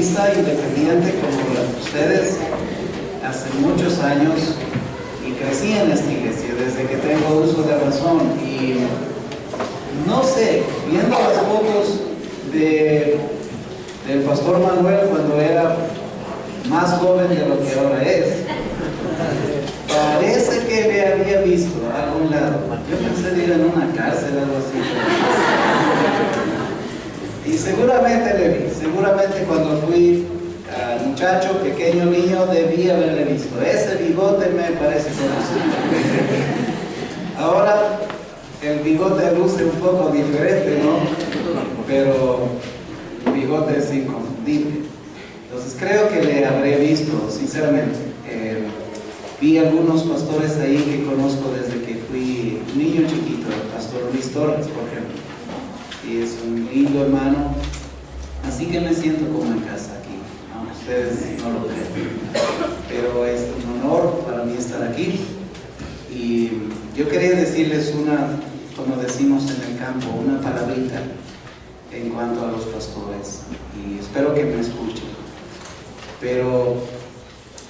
adventista independiente como ustedes hace muchos años y crecí en esta iglesia desde que tengo uso de razón. Y no sé, viendo las fotos del pastor Manuel cuando era más joven de lo que ahora es, parece que le había visto a algún lado. Yo pensé de ir en una cárcel o algo así. Y seguramente le vi, seguramente cuando fui muchacho, pequeño, niño, debí haberle visto. Ese bigote me parece conocido. Ahora el bigote luce un poco diferente, ¿no? Pero el bigote es inconfundible. Entonces creo que le habré visto, sinceramente. Vi algunos pastores ahí que conozco desde que fui niño chiquito, el pastor Luis Torres, por ejemplo. Y es un lindo hermano, así que me siento como en casa aquí, aunque ustedes no lo crean. Pero es un honor para mí estar aquí. Y yo quería decirles como decimos en el campo, una palabrita en cuanto a los pastores. Y espero que me escuchen. Pero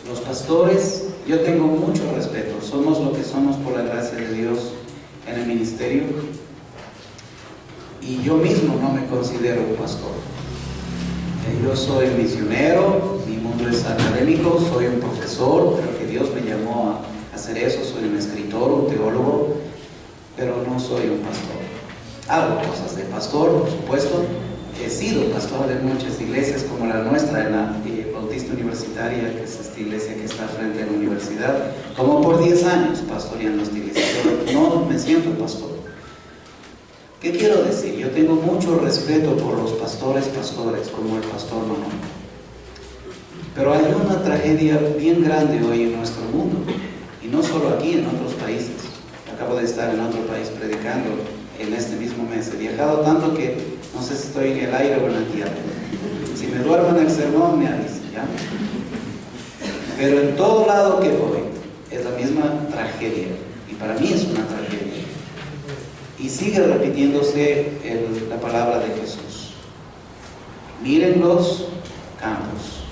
los pastores, yo tengo mucho respeto. Somos lo que somos por la gracia de Dios en el ministerio. Y yo mismo no me considero un pastor. Yo soy misionero, mi mundo es académico, soy un profesor, creo que Dios me llamó a hacer eso, soy un escritor, un teólogo, pero no soy un pastor. Hago cosas de pastor, por supuesto. He sido pastor de muchas iglesias como la nuestra, en la Bautista Universitaria, que es esta iglesia que está frente a la universidad, como por 10 años pastoreando esta iglesia, pero no me siento pastor. ¿Qué quiero decir? Yo tengo mucho respeto por los pastores, como el pastor Manuel. Pero hay una tragedia bien grande hoy en nuestro mundo, y no solo aquí, en otros países. Acabo de estar en otro país predicando en este mismo mes. He viajado tanto que no sé si estoy en el aire o en la tierra. Si me duermo en el sermón, me avisan, ¿ya? Pero en todo lado que voy, es la misma tragedia, y para mí es una tragedia. Y sigue repitiéndose la palabra de Jesús. Miren los campos,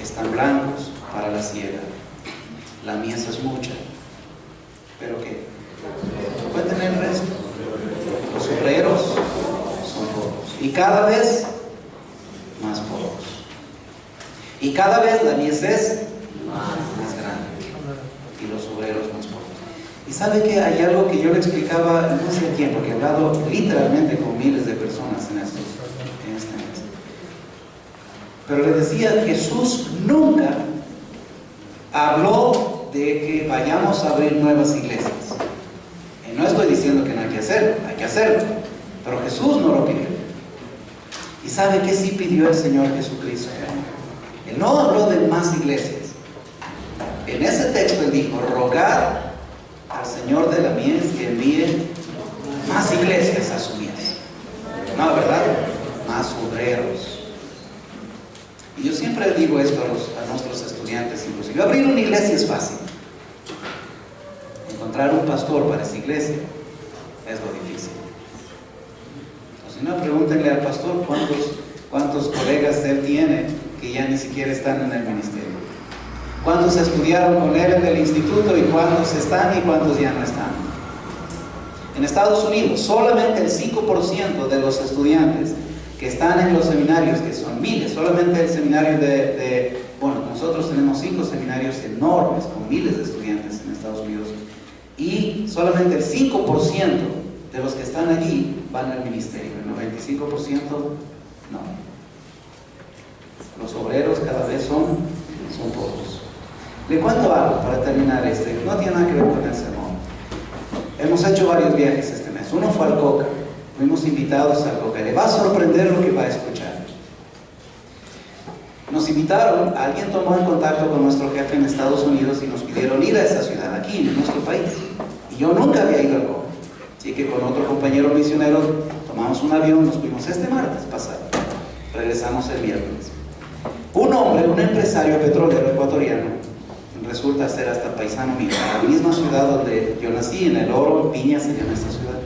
están blancos para la siega. La mies es mucha, pero ¿qué? Puede tener el resto. Los obreros son pocos. Y cada vez más pocos. Y cada vez la mies es más grande. Y los obreros más pocos. Y sabe que hay algo que yo le explicaba no sé a quién, porque he hablado literalmente con miles de personas en este mes. Pero le decía, Jesús nunca habló de que vayamos a abrir nuevas iglesias. Y no estoy diciendo que no hay que hacerlo, pero Jesús no lo pidió. ¿Y sabe qué sí pidió el Señor Jesucristo? Él no habló de más iglesias. En ese texto él dijo, rogad al Señor de la mies que envíe más iglesias a su mies. No, ¿verdad? Más obreros. Y yo siempre digo esto a nuestros estudiantes, inclusive. Abrir una iglesia es fácil. Encontrar un pastor para esa iglesia es lo difícil. O si no, pregúntenle al pastor cuántos colegas él tiene que ya ni siquiera están en el ministerio. ¿Cuántos estudiaron con él en el instituto y cuántos están y cuántos ya no están? En Estados Unidos, solamente el 5% de los estudiantes que están en los seminarios, que son miles, solamente el seminario bueno, nosotros tenemos 5 seminarios enormes con miles de estudiantes en Estados Unidos, y solamente el 5% de los que están allí van al ministerio, el 95% no. Los obreros cada vez son pocos. Le cuento algo para terminar no tiene nada que ver con el sermón. Hemos hecho varios viajes este mes. Uno fue al Coca. Fuimos invitados al Coca. Le va a sorprender lo que va a escuchar. Nos invitaron, alguien tomó en contacto con nuestro jefe en Estados Unidos y nos pidieron ir a esa ciudad, aquí en nuestro país. Y yo nunca había ido al Coca. Así que con otro compañero misionero tomamos un avión, nos fuimos este martes pasado. Regresamos el miércoles. Un hombre, un empresario petrolero ecuatoriano, resulta ser hasta paisano mío, en la misma ciudad donde yo nací, en El Oro, Piña se llama esta ciudad,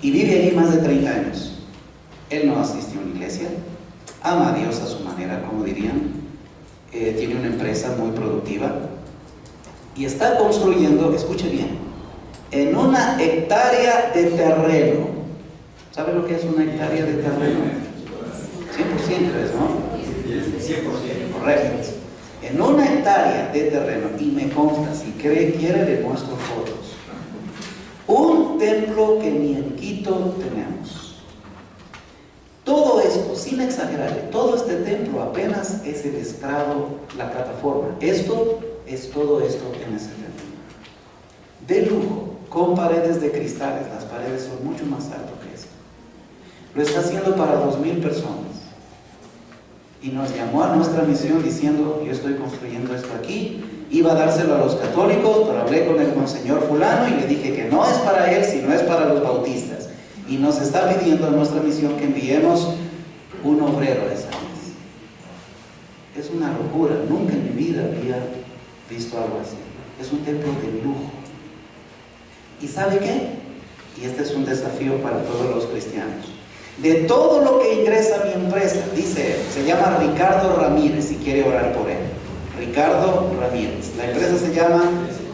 y vive allí más de 30 años. Él no asistió a una iglesia, ama a Dios a su manera, como dirían, tiene una empresa muy productiva y está construyendo, escuche bien, en una hectárea de terreno. ¿Sabe lo que es una hectárea de terreno? 100% es, ¿no? 100%. Correcto. En una hectárea de terreno, y me consta, si quiere le muestro fotos. Un templo que ni en Quito tenemos. Todo esto, sin exagerar, todo este templo apenas es el estrado, la plataforma. Esto es todo esto en ese templo. De lujo, con paredes de cristales. Las paredes son mucho más altas que esto. Lo está haciendo para 2,000 personas. Y nos llamó a nuestra misión diciendo, yo estoy construyendo esto aquí, iba a dárselo a los católicos, pero hablé con el monseñor fulano y le dije que no es para él, sino es para los bautistas. Y nos está pidiendo a nuestra misión que enviemos un obrero a esa vez. Es una locura, nunca en mi vida había visto algo así. Es un templo de lujo. ¿Y sabe qué? Y este es un desafío para todos los cristianos. De todo lo que ingresa a mi empresa, dice, se llama Ricardo Ramírez, si quiere orar por él. Ricardo Ramírez. La empresa se llama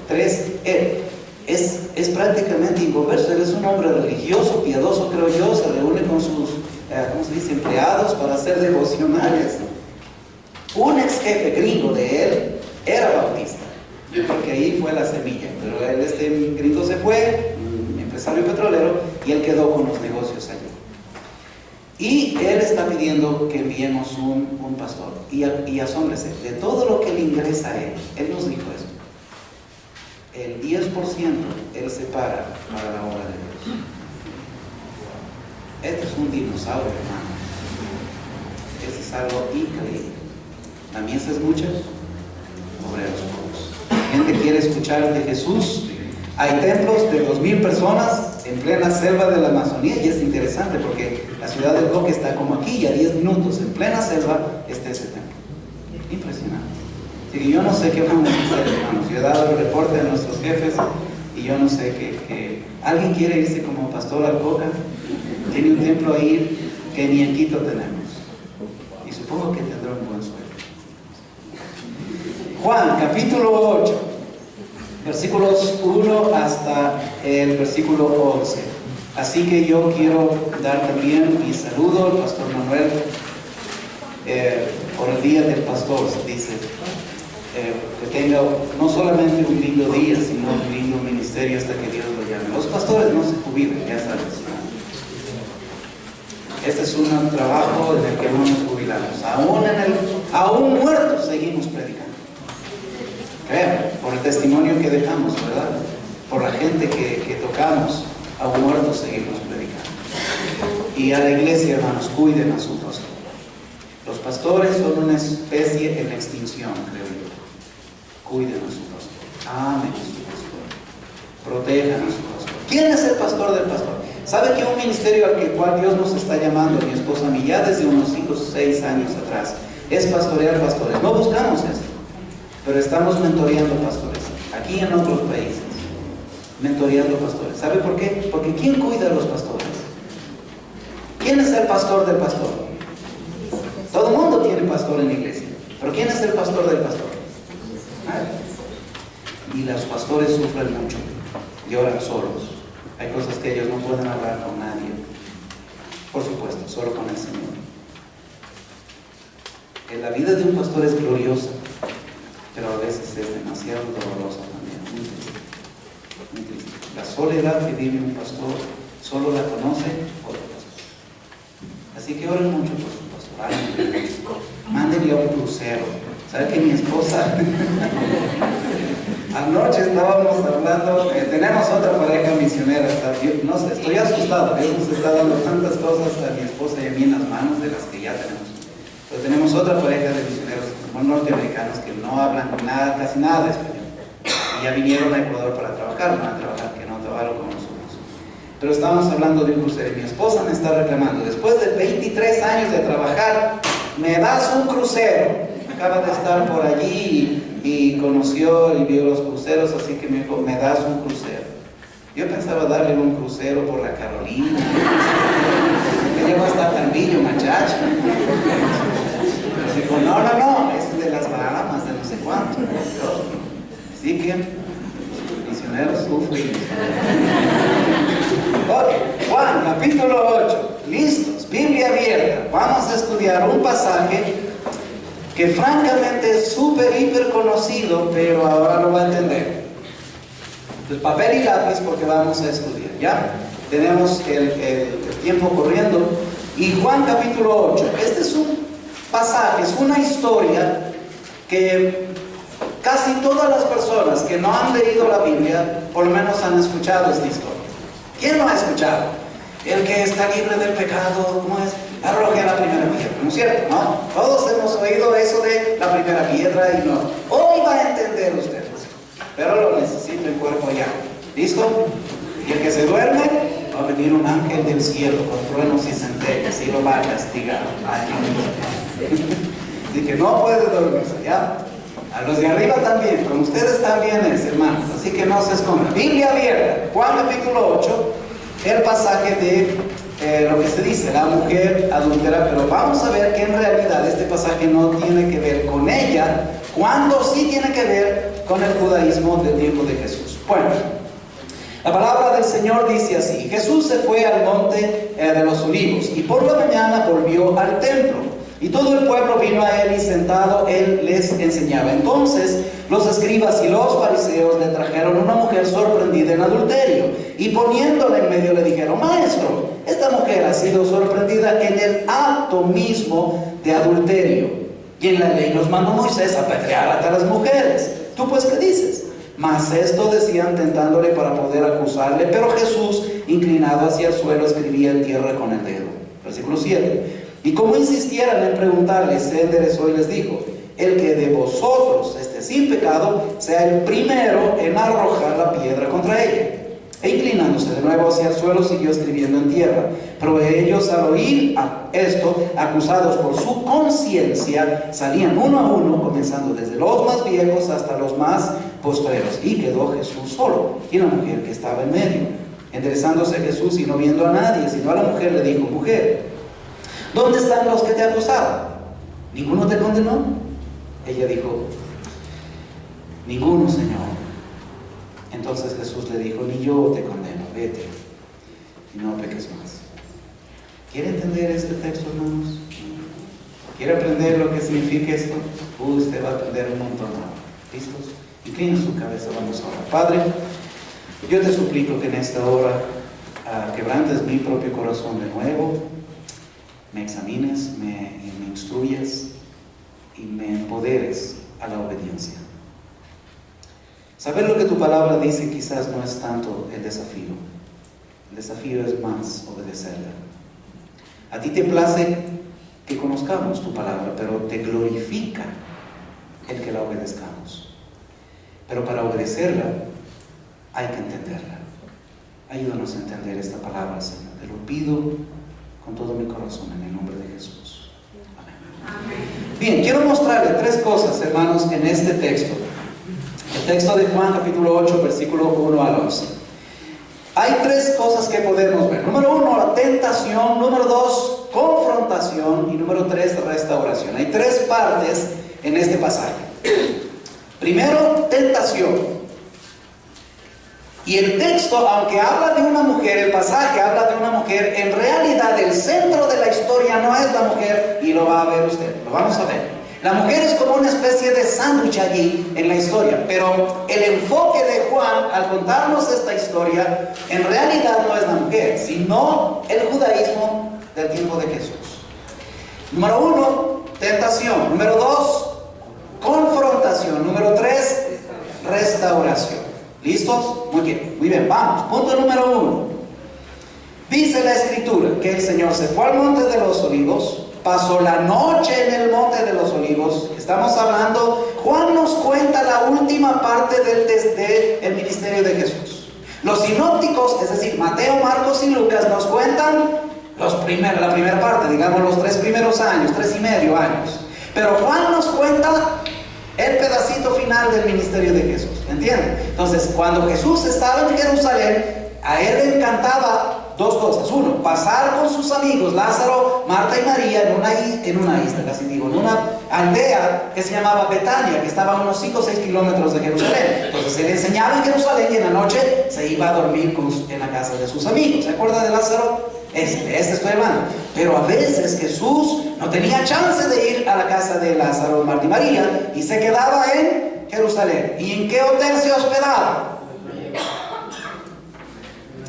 3E. Es prácticamente inconverso. Él es un hombre religioso, piadoso, creo yo. Se reúne con sus, ¿cómo se dice?, empleados para hacer devocionales. Un ex jefe gringo de él era bautista, porque ahí fue la semilla. Pero este gringo se fue, empresario petrolero, y él quedó con los negocios allí. Y él está pidiendo que enviemos un pastor. Y asómbrese, de todo lo que le ingresa a él nos dijo esto. El 10% él separa para la obra de Dios. Este es un dinosaurio, hermano. Este es algo increíble. La mies es mucha, obreros pocos. La gente quiere escuchar de Jesús. Hay templos de 2,000 personas en plena selva de la Amazonía, y es interesante porque la ciudad del Coque está como aquí, y a 10 minutos en plena selva está ese templo. Impresionante. Así que yo no sé qué vamos a hacer, hermanos. Yo he dado el reporte a nuestros jefes y yo no sé qué. ¿Alguien quiere irse como pastor al Coca? Tiene un templo ahí que ni en Quito tenemos, y supongo que tendrá un buen sueldo. Juan, capítulo 8. Versículos 1 hasta el versículo 11. Así que yo quiero dar también mi saludo al pastor Manuel por el día del pastor. Dice que tenga no solamente un lindo día, sino un lindo ministerio hasta que Dios lo llame. Los pastores no se jubilan, ya sabes. Este es un trabajo en el que no nos jubilamos. Aún muertos seguimos predicando. Por el testimonio que dejamos, ¿verdad? Por la gente que tocamos, aún muertos seguimos predicando. Y a la iglesia, hermanos, cuiden a su pastor. Los pastores son una especie en extinción, creo yo. Cuiden a su pastor, amen a su pastor, protejan a su pastor. ¿Quién es el pastor del pastor? ¿Sabe que un ministerio al cual Dios nos está llamando, mi esposa a mí, ya desde unos 5 o 6 años atrás, es pastorear pastores? No buscamos esto, pero estamos mentoreando pastores, aquí en otros países, mentoreando pastores. ¿Sabe por qué? Porque ¿quién cuida a los pastores? ¿Quién es el pastor del pastor? Todo el mundo tiene pastor en la iglesia, pero ¿quién es el pastor del pastor? Nadie. Y los pastores sufren mucho, lloran solos. Hay cosas que ellos no pueden hablar con nadie. Por supuesto, solo con el Señor. La vida de un pastor es gloriosa, pero a veces es demasiado dolorosa también, muy triste, muy triste. La soledad que vive un pastor solo la conoce otro pastor. Así que oren mucho por su pastor, mándenle a un crucero. ¿Sabe que mi esposa anoche estábamos hablando, tenemos otra pareja misionera, no sé, estoy asustado, Dios nos está dando tantas cosas a mi esposa y a mí en las manos de las que ya tenemos. Pero tenemos otra pareja de misioneros norteamericanos que no hablan nada, casi nada de español, y ya vinieron a Ecuador para trabajar, van a trabajar que no trabajaron con nosotros. Pero estábamos hablando de un crucero y mi esposa me está reclamando, después de 23 años de trabajar, me das un crucero. Acaba de estar por allí y conoció y vio los cruceros, así que me dijo, me das un crucero. Yo pensaba darle un crucero por la Carolina, ella va a estar tan billo, muchacha. Pero dijo, no, es de las Bahamas, de no sé cuánto. Así que los misioneros sufren. Ok, Juan, capítulo 8. Listos, Biblia abierta. Vamos a estudiar un pasaje que francamente es súper, hiper conocido, pero ahora lo va a entender. Entonces, papel y lápiz porque vamos a estudiar, ¿ya? Tenemos el tiempo corriendo. Y Juan capítulo 8. Este es un pasaje, es una historia que casi todas las personas que no han leído la Biblia, por lo menos han escuchado esta historia. ¿Quién no ha escuchado? El que está libre del pecado, ¿cómo es? Arroje la primera piedra, ¿no es cierto? ¿No? Todos hemos oído eso de la primera piedra y no. Hoy va a entender ustedes, pero lo necesito el cuerpo ya. ¿Listo? Y el que se duerme, va a venir un ángel del cielo con truenos y centellas y lo va a castigar. Así que no puede dormirse, ¿ya? A los de arriba también, con ustedes también es, hermanos. Así que no se escondan. Biblia abierta, Juan capítulo 8, el pasaje de lo que se dice, la mujer adúltera, pero vamos a ver que en realidad este pasaje no tiene que ver con ella, cuando sí tiene que ver con el judaísmo del tiempo de Jesús. Bueno, la palabra del Señor dice así: Jesús se fue al monte de los olivos y por la mañana volvió al templo. Y todo el pueblo vino a él y sentado él les enseñaba. Entonces los escribas y los fariseos le trajeron una mujer sorprendida en adulterio. Y poniéndola en medio le dijeron: Maestro, esta mujer ha sido sorprendida en el acto mismo de adulterio. Y en la ley nos mandó Moisés apedrear a tales mujeres. ¿Tú pues qué dices? Mas esto decían tentándole para poder acusarle. Pero Jesús, inclinado hacia el suelo, escribía en tierra con el dedo. Versículo 7. Y como insistieran en preguntarle, se enderezó y les dijo: el que de vosotros esté sin pecado, sea el primero en arrojar la piedra contra ella. E inclinándose de nuevo hacia el suelo, siguió escribiendo en tierra. Pero ellos, al oír esto, acusados por su conciencia, salían uno a uno, comenzando desde los más viejos hasta los más postreros. Y quedó Jesús solo, y la mujer que estaba en medio. Enderezándose Jesús y no viendo a nadie, sino a la mujer, le dijo: Mujer, ¿dónde están los que te acusaban? ¿Ninguno te condenó? Ella dijo: Ninguno, Señor. Entonces Jesús le dijo: Ni yo te condeno, vete y no peques más. ¿Quiere entender este texto, hermanos? ¿Quiere aprender lo que significa esto? Usted va a aprender un montón ahora. ¿Listos? Inclinen su cabeza, vamos a orar. Padre, yo te suplico que en esta hora quebrantes mi propio corazón de nuevo, me examines, me instruyas y me empoderes a la obediencia. Saber lo que tu palabra dice quizás no es tanto el desafío. El desafío es más obedecerla. A ti te place que conozcamos tu palabra, pero te glorifica el que la obedezcamos. Pero para obedecerla hay que entenderla. Ayúdanos a entender esta palabra, Señor. Te lo pido con todo mi corazón en el nombre de Jesús. Amén. Bien, quiero mostrarle tres cosas, hermanos, en este texto. El texto de Juan capítulo 8, versículo 1 al 11. Hay tres cosas que podemos ver. Número 1, la tentación. Número 2, confrontación. Y número 3, restauración. Hay tres partes en este pasaje. Primero, tentación. Y el texto, aunque habla de una mujer, el pasaje habla de una mujer, en realidad el centro de la historia no es la mujer, y lo va a ver usted, lo vamos a ver. La mujer es como una especie de sándwich allí en la historia, pero el enfoque de Juan al contarnos esta historia, en realidad no es la mujer, sino el judaísmo del tiempo de Jesús. Número 1, tentación. Número 2, confrontación. Número 3, restauración. ¿Listos? Muy bien, vamos. Punto número 1. Dice la Escritura que el Señor se fue al monte de los olivos, pasó la noche en el monte de los olivos. Estamos hablando, Juan nos cuenta la última parte del ministerio de Jesús. Los sinópticos, es decir, Mateo, Marcos y Lucas, nos cuentan la primera parte, digamos los 3 primeros años, 3 y medio años. Pero Juan nos cuenta el pedacito final del ministerio de Jesús, ¿entienden? Entonces, cuando Jesús estaba en Jerusalén, a él le encantaba dos cosas. Uno, pasar con sus amigos Lázaro, Marta y María en una isla, casi digo, en una aldea que se llamaba Betania, que estaba a unos 5 o 6 kilómetros de Jerusalén. Entonces él enseñaba en Jerusalén y en la noche se iba a dormir en la casa de sus amigos. ¿Se acuerda de Lázaro? Este estoy hablando. Pero a veces Jesús no tenía chance de ir a la casa de Lázaro, Marta y María y se quedaba en Jerusalén. ¿Y en qué hotel se hospedaba?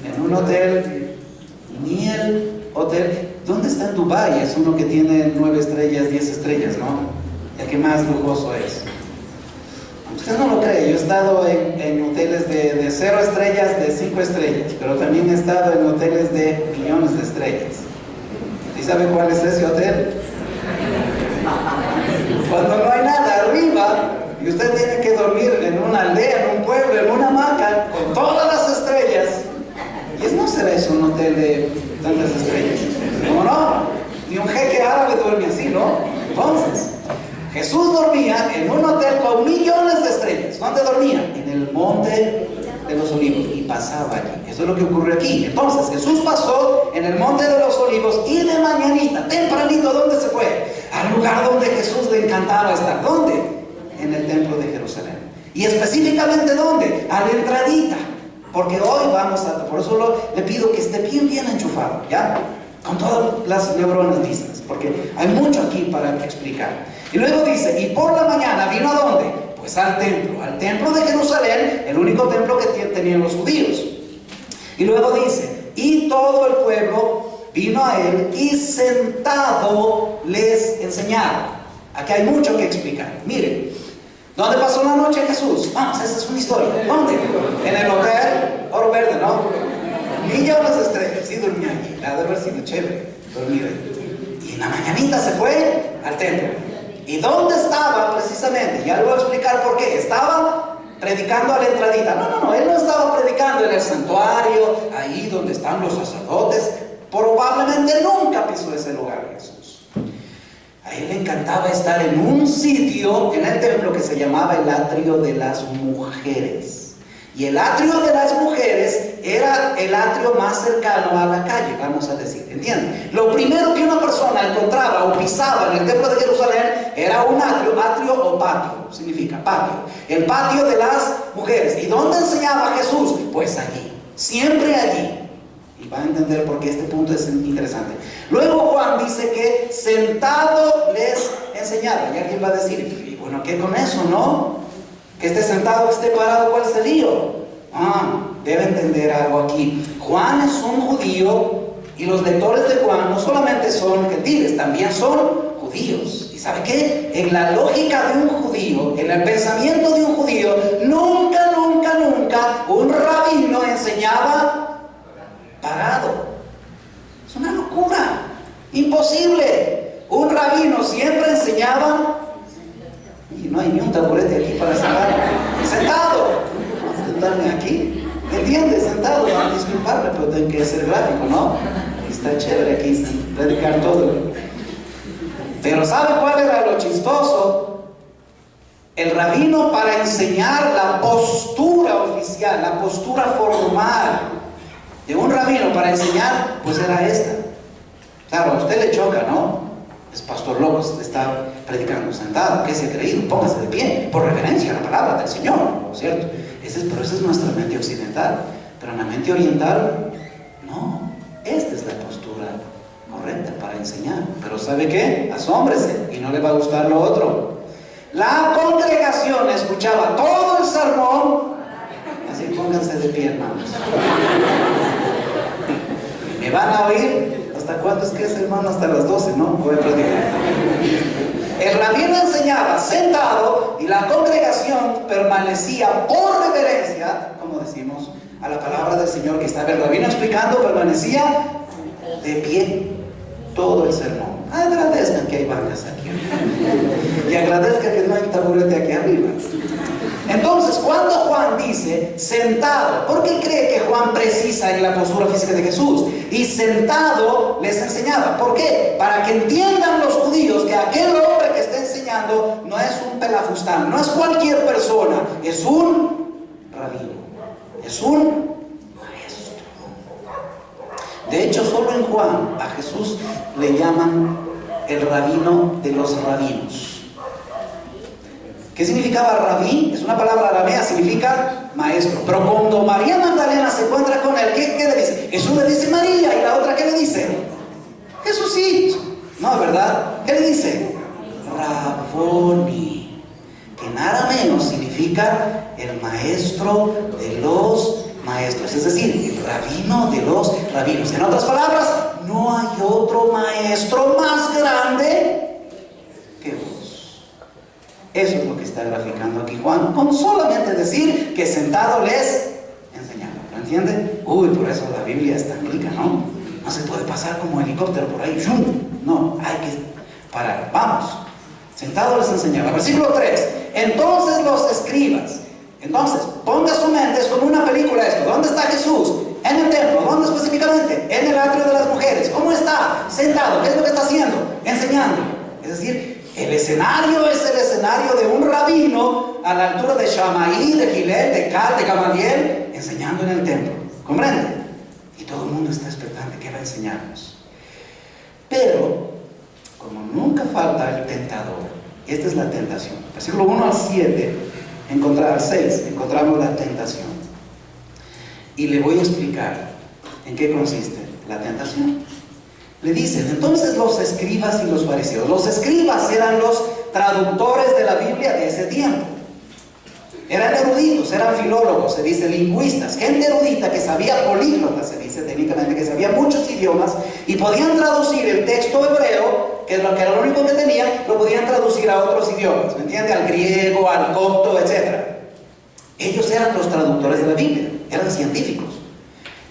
En un hotel, ni el hotel. ¿Dónde está en Dubái? Es uno que tiene 9 estrellas, 10 estrellas, ¿no? El que más lujoso es. Usted no lo cree, yo he estado en hoteles de 0 estrellas, de 5 estrellas, pero también he estado en hoteles de millones de estrellas. ¿Y sabe cuál es ese hotel? Cuando no hay nada arriba y usted tiene que dormir en una aldea, en un pueblo, en una hamaca, con todas las estrellas. Y no será eso un hotel de tantas estrellas. ¿Cómo no? Ni un jeque árabe duerme así, ¿no? Entonces, Jesús dormía en un hotel con millones de estrellas. ¿Dónde dormía? En el monte de los Olivos, y pasaba allí. Eso es lo que ocurre aquí. Entonces Jesús pasó en el monte de los Olivos y de mañanita, tempranito, ¿dónde se fue? Al lugar donde Jesús le encantaba estar. ¿Dónde? En el templo de Jerusalén. Y específicamente ¿dónde? A la entradita. Porque hoy vamos a, por eso le pido que esté bien enchufado, ¿ya? Con todas las neuronas listas, porque hay mucho aquí para explicar. Y luego dice, y por la mañana vino ¿a dónde? Pues al templo de Jerusalén, el único templo que tenían los judíos. Y luego dice, y todo el pueblo vino a él y sentado les enseñaba. Aquí hay mucho que explicar. Miren, ¿dónde pasó la noche Jesús? Vamos, esa es una historia. ¿Dónde? En el hotel Oro Verde, ¿no? Millones de estrellas. Sí, dormía allí. Ha de haber sido chévere dormir allí. Y en la mañanita se fue al templo. ¿Y dónde estaba precisamente? Ya le voy a explicar por qué. Estaba predicando a la entradita. No, él no estaba predicando en el santuario, ahí donde están los sacerdotes. Probablemente nunca pisó ese lugar Jesús. A él le encantaba estar en un sitio en el templo que se llamaba el atrio de las mujeres. Y el atrio de las mujeres era el atrio más cercano a la calle, vamos a decir, ¿entienden? Lo primero que una persona encontraba o pisaba en el templo de Jerusalén era un atrio o patio, significa patio. El patio de las mujeres. ¿Y dónde enseñaba Jesús? Pues allí, siempre allí. Y va a entender por qué este punto es interesante. Luego Juan dice que sentado les enseñaba. Y alguien va a decir, y bueno, ¿qué con eso, no? Que esté sentado, que esté parado, ¿cuál es el lío? Debe entender algo aquí. Juan es un judío y los lectores de Juan no solamente son gentiles, también son judíos. ¿Y sabe qué? En la lógica de un judío, en el pensamiento de un judío, nunca un rabino enseñaba parado. Es una locura, imposible. Un rabino siempre enseñaba, y no hay ni un taburete aquí para sentarme. Sentado. Vamos a sentarme aquí. ¿Entiendes? Sentado. Van a disculparme, pero tengo que ser gráfico, ¿no? Está chévere aquí predicar todo. Pero ¿sabe cuál era lo chistoso? El rabino, para enseñar la postura oficial, la postura formal de un rabino para enseñar, pues era esta. Claro, a usted le choca, ¿no? Es pastor loco, está predicando sentado. ¿Qué se ha creído? Póngase de pie, por reverencia a la palabra del Señor, ¿no es cierto? Pero esa es nuestra mente occidental. Pero en la mente oriental, no. Esta es la postura correcta para enseñar. Pero ¿sabe qué? Asómbrese y no le va a gustar lo otro. La congregación escuchaba todo el sermón. Así, pónganse de pie, hermanos. ¿Me van a oír? ¿Hasta cuánto es que es, hermano? Hasta las 12, ¿no? Voy a predicar. El rabino enseñaba sentado y la congregación permanecía por reverencia, como decimos, a la palabra del Señor que estaba el rabino explicando, permanecía de pie todo el sermón. Agradezcan que hay bancas aquí y agradezcan que no hay taburete aquí arriba. Entonces, cuando Juan dice sentado, ¿por qué cree que Juan precisa en la postura física de Jesús? Y sentado les enseñaba. ¿Por qué? Para que entiendan los judíos que aquel hombre que está enseñando no es un pelafustán, no es cualquier persona, es un rabino, es un maestro. solo en Juan a Jesús le llaman el rabino de los rabinos. ¿Qué significaba rabí? Es una palabra aramea, significa maestro. Pero cuando María Magdalena se encuentra con él, ¿qué le dice? Jesús le dice María, y la otra, ¿qué le dice? Jesús sí. No, ¿verdad? ¿Qué le dice? Raboni, que nada menos significa el maestro de los maestros, es decir, el rabino de los rabinos. En otras palabras, no hay otro maestro más grande que vos. Eso es lo que está graficando aquí Juan, con solamente decir que sentado les enseñaba. ¿Lo entienden? Uy, por eso la Biblia es tan rica, ¿no? No se puede pasar como helicóptero por ahí. ¡Shum! No, hay que parar. Vamos. Sentado les enseñaba. Versículo 3. Entonces los escribas. Entonces, ponga su mente, es como una película esto. ¿Dónde está Jesús? En el templo. ¿Dónde específicamente? En el atrio de las mujeres. ¿Cómo está? Sentado. ¿Qué es lo que está haciendo? Enseñando. Es decir, el escenario es el escenario de un rabino a la altura de Shammai, de Gilel, de Cal, de Gamaliel, enseñando en el templo. ¿Comprende? Y todo el mundo está expectante. ¿Qué va a enseñarnos? Pero, como nunca falta el tentador, esta es la tentación. Versículo 1 al 7, al 6, encontramos la tentación. Y le voy a explicar en qué consiste la tentación. Le dicen, entonces los escribas y los fariseos. Los escribas eran los traductores de la Biblia de ese tiempo. Eran eruditos, eran filólogos, se dice lingüistas, gente erudita que sabía políglota, se dice técnicamente, que sabía muchos idiomas y podían traducir el texto hebreo, que era lo único que tenían, lo podían traducir a otros idiomas, ¿me entiende? Al griego, al copto, etc. Ellos eran los traductores de la Biblia, eran científicos.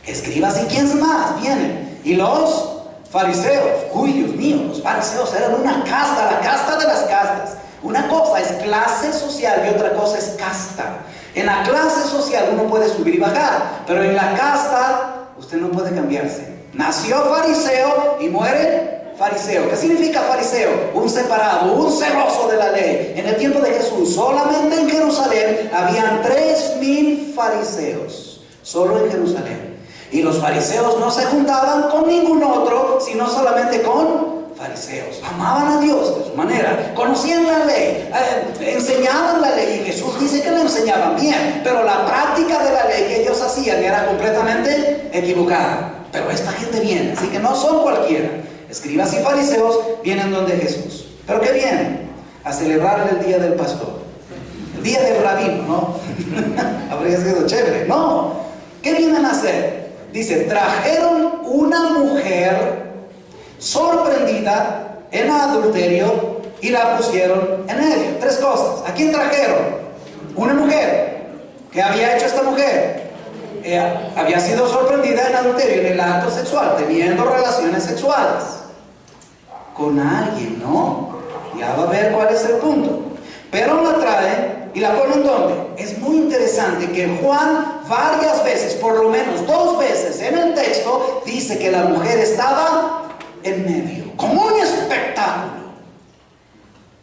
Escribas y quién más vienen. Y los fariseos, uy Dios mío, los fariseos eran una casta, la casta de las castas. Una cosa es clase social y otra cosa es casta. En la clase social uno puede subir y bajar, pero en la casta usted no puede cambiarse. Nació fariseo y muere fariseo. ¿Qué significa fariseo? Un separado, un celoso de la ley. En el tiempo de Jesús, solamente en Jerusalén habían 3,000 fariseos, solo en Jerusalén. Y los fariseos no se juntaban con ningún otro, sino solamente con fariseos. Amaban a Dios de su manera, conocían la ley, enseñaban la ley, y Jesús dice que la enseñaban bien, pero la práctica de la ley que ellos hacían era completamente equivocada. Pero esta gente viene, así que no son cualquiera. Escribas y fariseos vienen donde Jesús. ¿Pero qué vienen? A celebrar el día del pastor, el día del rabino, ¿no? Habría sido chévere. No, ¿qué vienen a hacer? Dice, trajeron una mujer sorprendida en adulterio y la pusieron en medio. 3 cosas. ¿A quién trajeron? Una mujer. ¿Qué había hecho esta mujer? Había sido sorprendida en adulterio, en el acto sexual, teniendo relaciones sexuales con alguien, ¿no? Ya va a ver cuál es el punto. Pero la traen y la ponen ¿dónde? Es muy interesante que Juan varias veces, por lo menos 2 veces en el texto, dice que la mujer estaba en medio, como un espectáculo,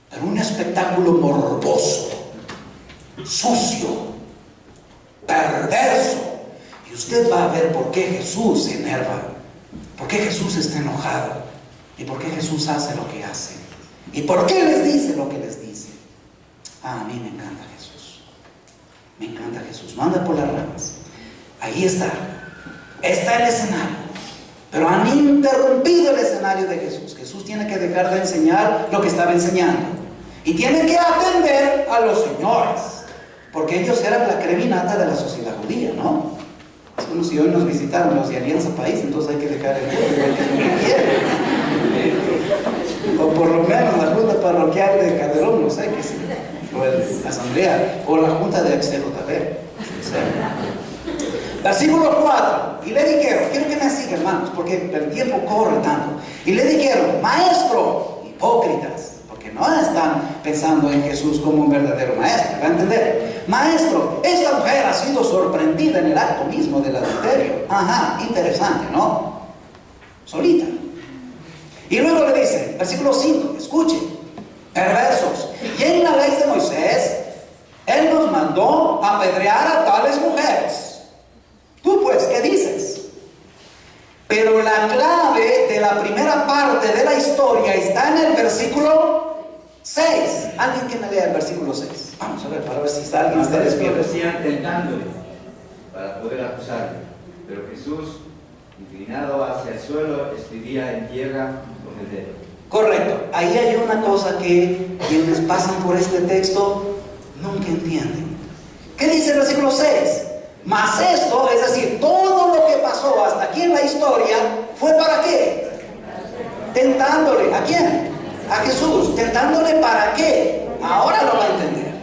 pero un espectáculo morboso, sucio, perverso. Y usted va a ver por qué Jesús se enerva, por qué Jesús está enojado y por qué Jesús hace lo que hace y por qué les dice lo que les dice. A mí me encanta Jesús, me encanta Jesús. No anda por las ramas. Ahí está el escenario. Pero han interrumpido el escenario de Jesús. Jesús tiene que dejar de enseñar lo que estaba enseñando. Y tiene que atender a los señores. Porque ellos eran la creminata de la sociedad judía, ¿no? Es como si hoy nos visitaron los de Alianza País, entonces hay que dejar el culto, igual que lo que quieren. O por lo menos la junta parroquial de Calderón, no sé qué sí. O la asamblea, o la junta de XJB. Versículo 4. Y le dijeron, quiero que me sigan, hermanos, porque el tiempo corre tanto. Y le dijeron, maestro, hipócritas, porque no están pensando en Jesús como un verdadero maestro, ¿va a entender? Maestro, esta mujer ha sido sorprendida en el acto mismo del adulterio. Ajá, interesante, ¿no? Solita. Y luego le dicen, versículo 5, escuchen, perversos. Y en la ley de Moisés, él nos mandó apedrear a tales mujeres. Tú pues, ¿qué dices? Pero la clave la primera parte de la historia está en el versículo 6. ¿Alguien que me lea el versículo 6? Vamos a ver, para ver si está alguien está despierto. Decían tentándole para poder acusarle, pero Jesús, inclinado hacia el suelo, escribía en tierra con el dedo. Correcto. Ahí hay una cosa que quienes pasan por este texto nunca entienden. ¿Qué dice el versículo 6? Mas esto, es decir, todo lo que pasó hasta aquí en la historia, ¿fue para qué? Tentándole. ¿A quién? A Jesús. ¿Tentándole para qué? Ahora lo va a entender.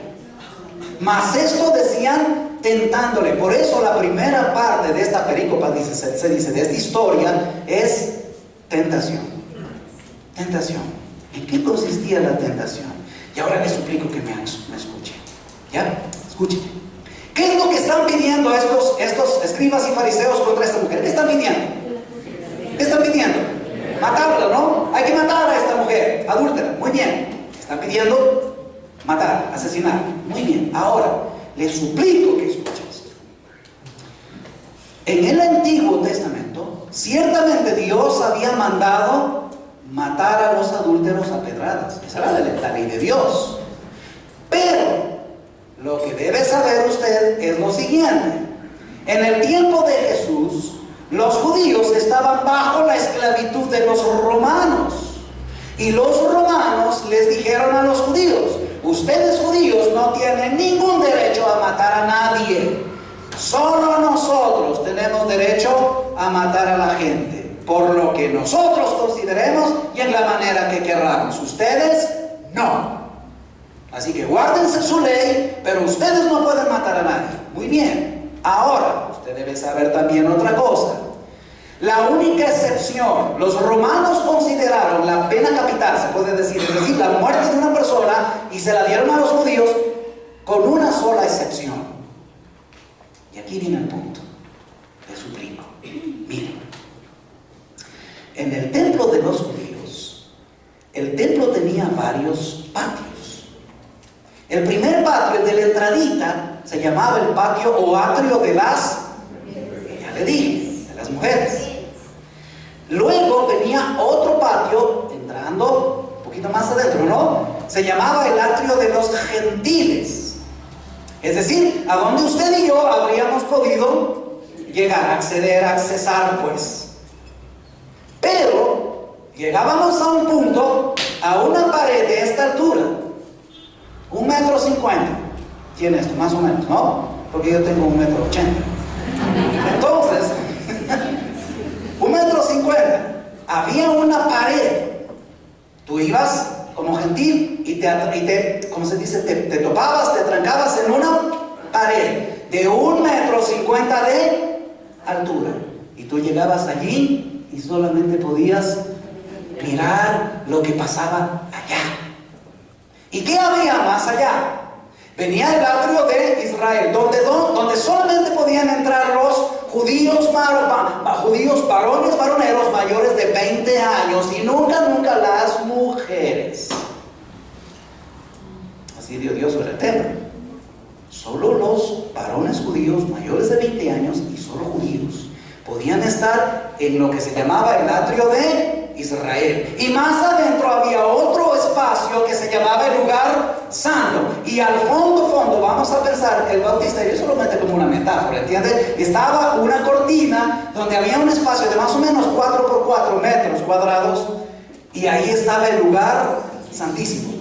Mas esto decían tentándole. Por eso la primera parte de esta perícopa, se dice, de esta historia, es tentación. Tentación. ¿En qué consistía la tentación? Y ahora les suplico que me escuchen. ¿Ya? Escuchen. ¿Qué es lo que están pidiendo estos escribas y fariseos contra esta mujer? ¿Qué están pidiendo? ¿Qué están pidiendo? Matarla, ¿no? Hay que matar a esta mujer adúltera. Muy bien. Están pidiendo matar, asesinar. Muy bien. Ahora, les suplico que escuchen esto. En el Antiguo Testamento, ciertamente Dios había mandado matar a los adúlteros a pedradas. Esa era la ley de Dios. Pero lo que debe saber usted es lo siguiente. En el tiempo de Jesús, los judíos estaban bajo la esclavitud de los romanos. Y los romanos les dijeron a los judíos: ustedes judíos no tienen ningún derecho a matar a nadie. Solo nosotros tenemos derecho a matar a la gente, por lo que nosotros consideremos y en la manera que querramos. Ustedes no. Así que guárdense su ley, pero ustedes no pueden matar a nadie. Muy bien. Ahora, usted debe saber también otra cosa. La única excepción, los romanos consideraron la pena capital, se puede decir, es decir, la muerte de una persona, y se la dieron a los judíos con una sola excepción. Y aquí viene el punto. Les suplico. Miren. En el templo de los judíos, el templo tenía varios patios. El primer patio, el de la entradita, se llamaba el patio o atrio de las, ya le dije, de las mujeres. Luego venía otro patio, entrando un poquito más adentro, ¿no? Se llamaba el atrio de los gentiles. Es decir, a donde usted y yo habríamos podido llegar, acceder, accesar, pues. Pero llegábamos a un punto, a una pared de esta altura, 1,50 m. Tiene esto, más o menos, ¿no? Porque yo tengo 1,80 m. Entonces, 1,50 m. Había una pared. Tú ibas como gentil y ¿cómo se dice? Te topabas, te trancabas en una pared de 1,50 m de altura. Y tú llegabas allí y solamente podías mirar lo que pasaba allá. ¿Y qué había más allá? Venía el atrio de Israel, donde solamente podían entrar los judíos varoneros mayores de 20 años y nunca las mujeres. Así dio Dios sobre el templo. Solo los varones judíos mayores de 20 años y solo judíos podían estar en lo que se llamaba el atrio de Israel. Y más adentro había otro espacio que se llamaba el lugar santo. Y al fondo, vamos a pensar, el bautisterio es solamente como una metáfora, ¿entiende? Estaba una cortina donde había un espacio de más o menos 4 por 4 metros cuadrados. Y ahí estaba el lugar santísimo.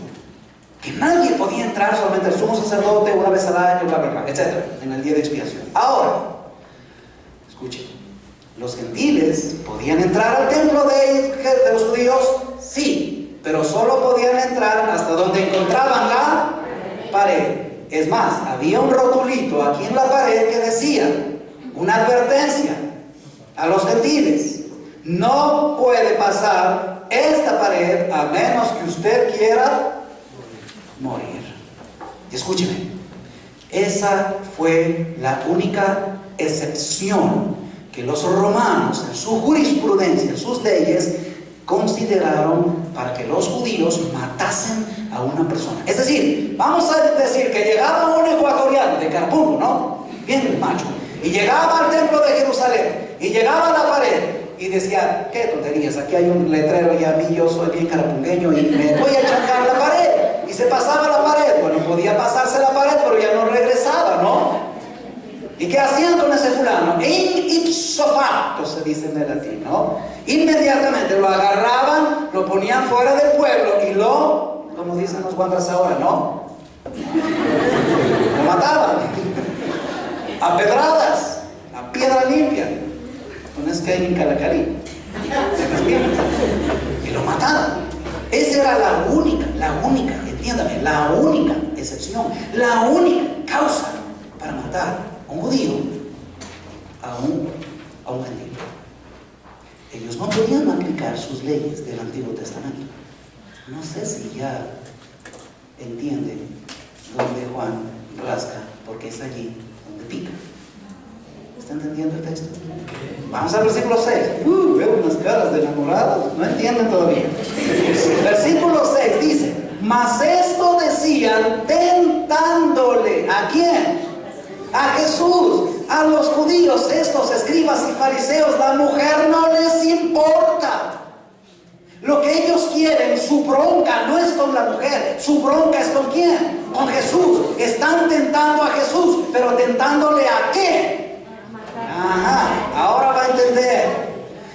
Que nadie podía entrar, solamente el sumo sacerdote una vez al año, bla, bla, bla, etc. En el día de expiación. Ahora, escuchen. ¿Los gentiles podían entrar al templo de los judíos? Sí, pero solo podían entrar hasta donde encontraban la pared. Es más, había un rotulito aquí en la pared que decía, una advertencia a los gentiles: no puede pasar esta pared a menos que usted quiera morir. Y escúcheme, esa fue la única excepción que los romanos, en su jurisprudencia, en sus leyes, consideraron para que los judíos matasen a una persona. Es decir, vamos a decir que llegaba un ecuatoriano de Carpumbo, ¿no? Bien macho, y llegaba al templo de Jerusalén, y llegaba a la pared, y decía, qué tonterías, aquí hay un letrero y a mí yo soy bien carapungueño y me voy a chancar la pared. Y se pasaba la pared. Bueno, podía pasarse la pared, pero ya no regresaba, ¿no? ¿Y qué hacían con ese fulano? In ipso facto, se dice en el latín, ¿no? Inmediatamente lo agarraban, lo ponían fuera del pueblo y lo, como dicen los guambras ahora, ¿no? Lo mataban. A pedradas, a piedra limpia. No es que hay en Calacalí. Y lo mataban. Esa era la única, entiéndame, la única excepción, la única causa para matar a un judío, a un gentil. Ellos no podían aplicar sus leyes del Antiguo Testamento. No sé si ya entienden donde Juan rasca, porque es allí donde pica. ¿Está entendiendo el texto? Vamos al versículo 6. Veo unas caras de enamorados, no entienden todavía. Versículo 6 dice: mas esto decían tentándole. ¿A quién? A Jesús. A los judíos, estos escribas y fariseos, la mujer no les importa. Lo que ellos quieren, su bronca no es con la mujer, su bronca es con quién, con Jesús. Están tentando a Jesús, pero tentándole ¿a qué? Ajá, ahora va a entender.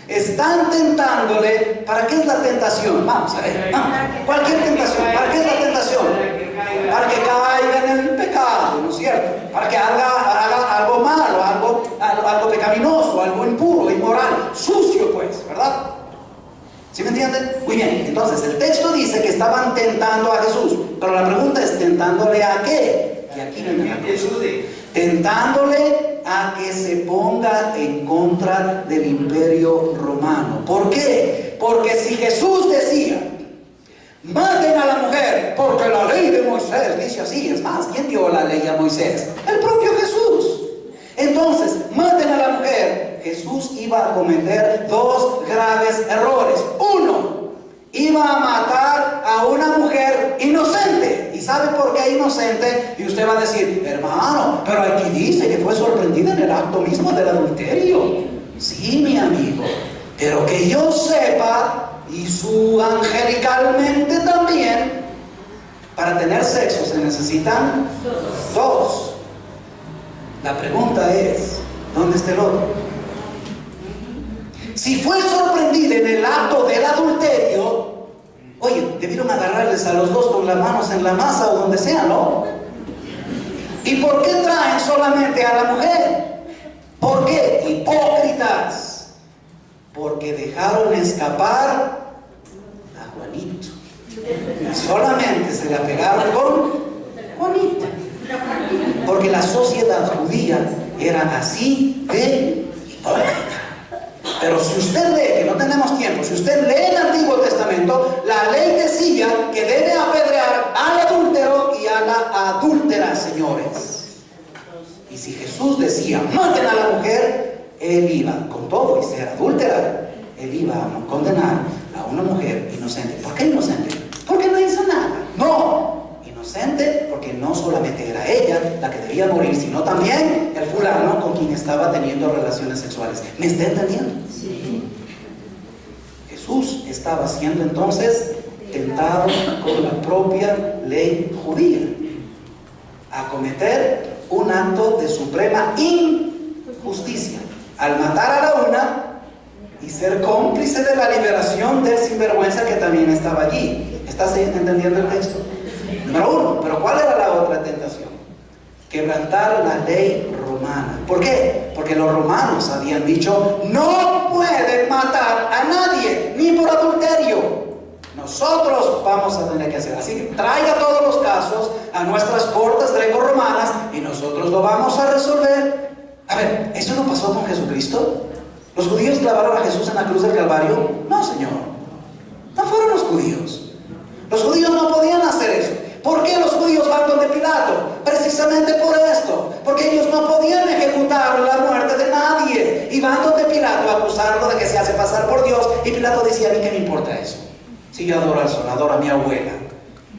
Están tentándole. ¿Para qué es la tentación? Vamos a ver, vamos. Cualquier tentación, ¿para qué es la tentación? Para que caiga en el pecado, ¿no es cierto? Para que haga algo malo, algo pecaminoso, algo impuro, inmoral, sucio, pues, ¿verdad? ¿Sí me entienden? Muy bien, entonces el texto dice que estaban tentando a Jesús, pero la pregunta es, ¿tentándole a qué? Y aquí viene la cosa. Tentándole a que se ponga en contra del imperio romano. ¿Por qué? Porque si Jesús decía, maten a la mujer, porque la ley de Moisés dice así. Es más, ¿quién dio la ley a Moisés? El propio Jesús. Entonces, maten a la mujer. Jesús iba a cometer dos graves errores. Uno, iba a matar a una mujer inocente. ¿Y sabe por qué inocente? Y usted va a decir, hermano, pero aquí dice que fue sorprendida en el acto mismo del adulterio. Sí, mi amigo, pero que yo sepa, y su angelicalmente también, para tener sexo se necesitan dos. La pregunta es, ¿dónde está el otro? Si fue sorprendida en el acto del adulterio, oye, debieron agarrarles a los dos con las manos en la masa o donde sea, ¿no? ¿Y por qué traen solamente a la mujer? ¿Por qué? Hipócritas. Porque dejaron escapar a Juanito. Y solamente se la pegaron con Juanita. Porque la sociedad judía era así de hipócrita. Pero si usted lee, que no tenemos tiempo, si usted lee el Antiguo Testamento, la ley decía que debe apedrear al adúltero y a la adúltera, señores. Y si Jesús decía, maten a la mujer, él iba, con todo y ser adúltera, él iba a condenar a una mujer inocente. ¿Por qué inocente? Porque no hizo nada. No, inocente porque no solamente era ella la que debía morir, sino también el fulano con quien estaba teniendo relaciones sexuales. ¿Me está entendiendo? Sí. Jesús estaba siendo entonces tentado con la propia ley judía a cometer un acto de suprema injusticia al matar a la una y ser cómplice de la liberación del sinvergüenza que también estaba allí. ¿Estás entendiendo el texto? Número uno, pero ¿cuál era la otra tentación? Quebrantar la ley romana. ¿Por qué? Porque los romanos habían dicho, no pueden matar a nadie, ni por adulterio. Nosotros vamos a tener que hacer. Así que traiga todos los casos a nuestras cortes greco-romanas y nosotros lo vamos a resolver. A ver, ¿eso no pasó con Jesucristo? ¿Los judíos clavaron a Jesús en la cruz del Calvario? No, Señor. No fueron los judíos. Los judíos no podían hacer eso. ¿Por qué los judíos van donde Pilato? Precisamente por esto. Porque ellos no podían ejecutar la muerte de nadie. Y van donde Pilato a acusarlo de que se hace pasar por Dios. Y Pilato decía, a mí qué me importa eso. Si yo adoro al sol, adoro a mi abuela.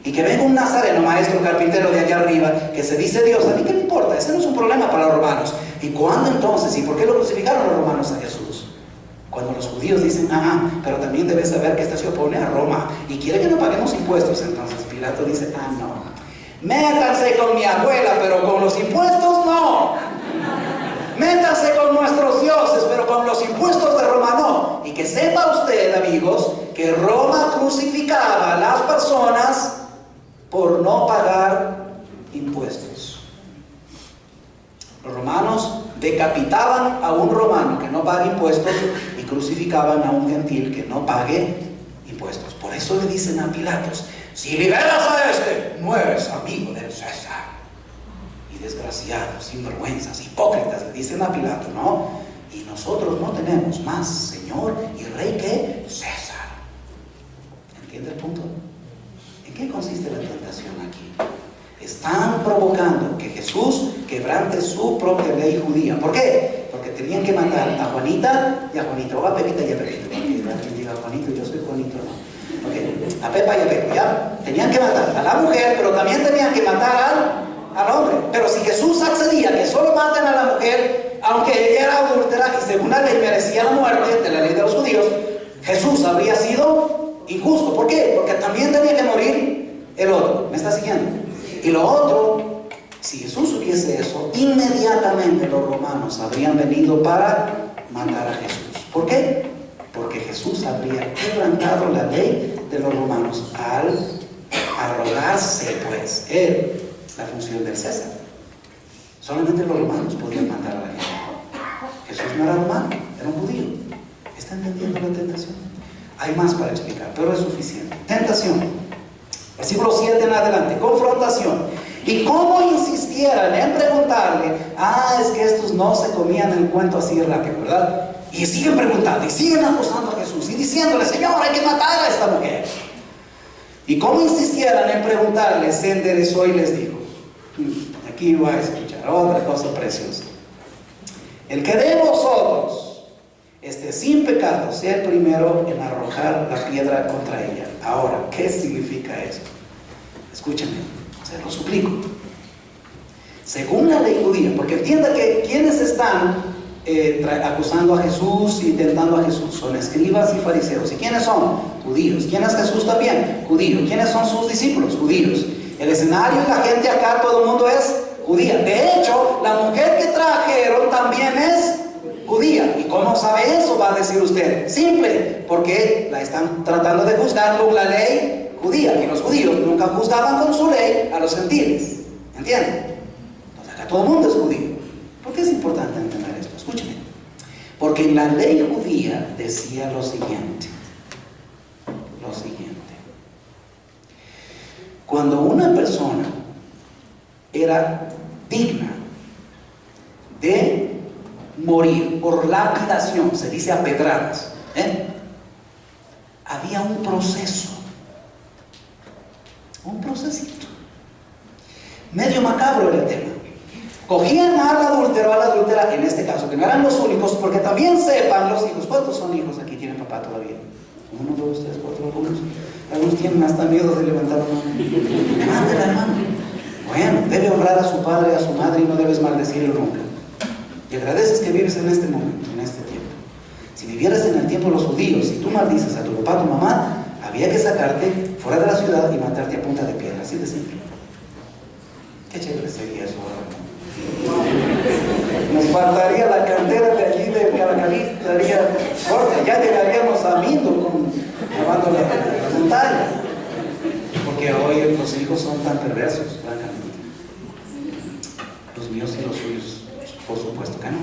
Y que venga un nazareno, maestro carpintero de allá arriba, que se dice Dios, a mí qué me importa. Ese no es un problema para los romanos. ¿Y cuándo entonces? ¿Y por qué lo crucificaron los romanos a Jesús? Cuando los judíos dicen, pero también debes saber que esta se opone a Roma y quiere que no paguemos impuestos, entonces Pilato dice, no, métanse con mi abuela, pero con los impuestos no. Métanse con nuestros dioses, pero con los impuestos de Roma no. Y que sepa usted, amigos, que Roma crucificaba a las personas por no pagar impuestos. Los romanos decapitaban a un romano que no pague impuestos y crucificaban a un gentil que no pague impuestos. Por eso le dicen a Pilatos, si liberas a este, no eres amigo del César. Y desgraciados, sinvergüenzas, hipócritas, le dicen a Pilato, ¿no? Y nosotros no tenemos más Señor y Rey que César. ¿Entiende el punto? ¿En qué consiste la tentación aquí? Están provocando que Jesús quebrante su propia ley judía. ¿Por qué? Porque tenían que matar a Juanita y a Juanito, o a Pepita y a Pepito. Quien diga Juanito, yo soy Juanito, ¿no? Okay. A Pepa y a Pepa, ¿ya? Tenían que matar a la mujer, pero también tenían que matar al hombre. Pero si Jesús accedía que solo maten a la mujer, aunque ella era adúltera y según la ley merecía la muerte de la ley de los judíos, Jesús habría sido injusto. ¿Por qué? Porque también tenía que morir el otro. ¿Me está siguiendo? Y lo otro, si Jesús hubiese eso, inmediatamente los romanos habrían venido para matar a Jesús. ¿Por qué? Porque Jesús habría quebrantado la ley de los romanos al arrogarse, pues, él, la función del César. Solamente los romanos podían matar a la gente. Jesús no era romano, era un judío. ¿Está entendiendo la tentación? Hay más para explicar, pero es suficiente. Tentación. Versículo 7 en adelante, confrontación. Y cómo insistieran en preguntarle, es que estos no se comían el cuento así rápido, ¿verdad? Y siguen preguntando, y siguen acusando a Jesús, y diciéndole, Señor, hay que matar a esta mujer. Y cómo insistieran en preguntarle, se enderezó y les dijo, aquí va a escuchar otra cosa preciosa. El que de vosotros esté sin pecado, sea el primero en arrojar la piedra contra ella. Ahora, ¿qué significa esto? Escúchenme, se lo suplico. Según la ley judía, porque entienda que quienes están acusando a Jesús y tentando a Jesús son escribas y fariseos. ¿Y quiénes son? Judíos. ¿Quién es Jesús también? Judío. ¿Quiénes son sus discípulos? Judíos. El escenario y la gente acá, todo el mundo es judía. De hecho, la mujer que trajeron también es judía. ¿Y cómo sabe eso? Va a decir usted. Simple, porque la están tratando de juzgar con la ley judía. Y los judíos nunca juzgaban con su ley a los gentiles. ¿Entienden? Entonces acá todo el mundo es judío. ¿Por qué es importante entender esto? Escúcheme. Porque en la ley judía decía lo siguiente. Cuando una persona era digna de morir por lapidación, se dice a pedradas, había un proceso, un procesito. Medio macabro era el tema. Cogían al adúltero, a la adúltera, en este caso, que no eran los únicos, porque también sepan los hijos. ¿Cuántos son hijos aquí tienen papá todavía? 1, 2, 3, 4, algunos. Algunos tienen hasta miedo de levantar la mano. Levante la mano. Bueno, debe honrar a su padre, a su madre y no debes maldecirlo nunca. Y agradeces que vives en este momento, en este tiempo. Si vivieras en el tiempo de los judíos, si tú maldices a tu papá, a tu mamá, había que sacarte fuera de la ciudad y matarte a punta de piedra, así de simple. Qué chévere sería eso ahora. Nos faltaría la cantera de allí de Caracalí, estaría corta, ya llegaríamos a Mindo lavando la montaña, porque hoy los hijos son tan perversos, francamente. Los míos y los suyos, por supuesto que no.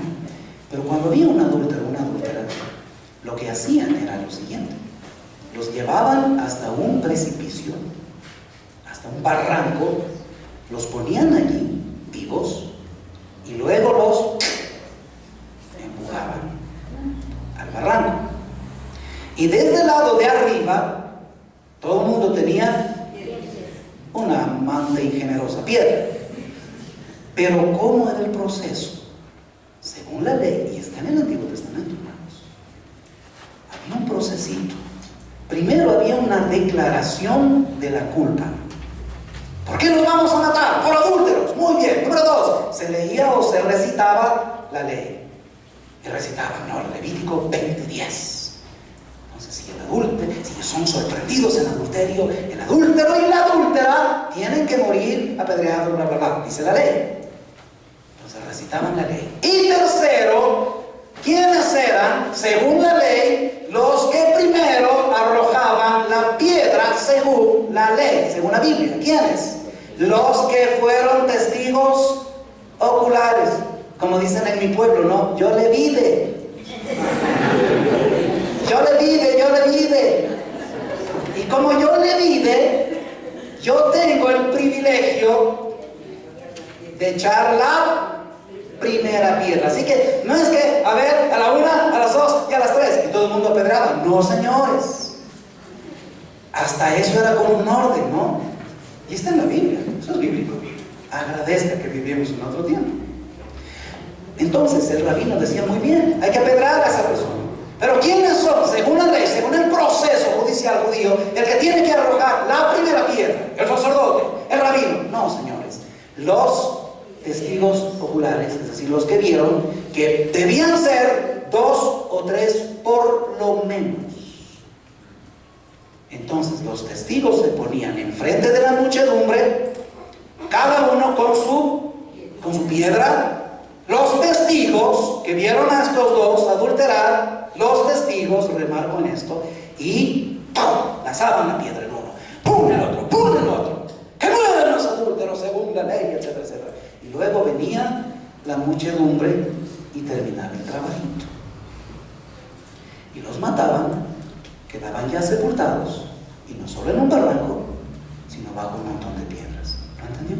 Pero cuando había un adúltero, una adúltera, lo que hacían era lo siguiente: los llevaban hasta un precipicio, hasta un barranco, los ponían allí vivos y luego los empujaban al barranco. Y desde el lado de arriba, todo el mundo tenía una manta y generosa piedra. Pero ¿cómo era el proceso? Según la ley, y está en el Antiguo Testamento, hermanos, había un procesito. Primero había una declaración de la culpa. ¿Por qué los vamos a matar? Por adúlteros. Muy bien. Número 2, se leía o se recitaba la ley. Y recitaban, ¿no? Levítico 20:10. Entonces, si ellos son sorprendidos en adulterio, el adúltero y la adúltera tienen que morir apedreados, bla, bla, bla, dice la ley. Entonces recitaban la ley. Y tercero, ¿quiénes eran, según la ley, los que primero arrojaban la piedra según la ley, según la Biblia? ¿Quiénes? Los que fueron testigos oculares. Como dicen en mi pueblo, ¿no? Yo le vide. Yo le vide. Y como yo le vide, yo tengo el privilegio de echar la primera piedra. Así que no es que, a ver, a la 1, a las 2 y a las 3 y todo el mundo apedreaba. No, señores. Hasta eso era con un orden, ¿no? Y está en la Biblia, eso es bíblico. Agradezca que vivimos en otro tiempo. Entonces el rabino decía muy bien, hay que apedrear a esa persona. Pero ¿quiénes son, según la ley, según el proceso judicial judío, el que tiene que arrojar la primera piedra? ¿El sacerdote? ¿El rabino? No, señores. Los testigos oculares, es decir, los que vieron, que debían ser 2 o 3 por lo menos. Entonces los testigos se ponían enfrente de la muchedumbre, cada uno con su piedra. Los testigos que vieron a estos dos adulterar, los testigos, remarco en esto, y ¡pum!, lanzaban la piedra en uno, ¡pum!, el otro, ¡pum!, el otro, que mueran los adúlteros según la ley, etcétera, etcétera. Y luego venía la muchedumbre y terminaba el trabajito. Y los mataban, quedaban ya sepultados, y no solo en un barranco, sino bajo un montón de piedras. ¿Lo entendió?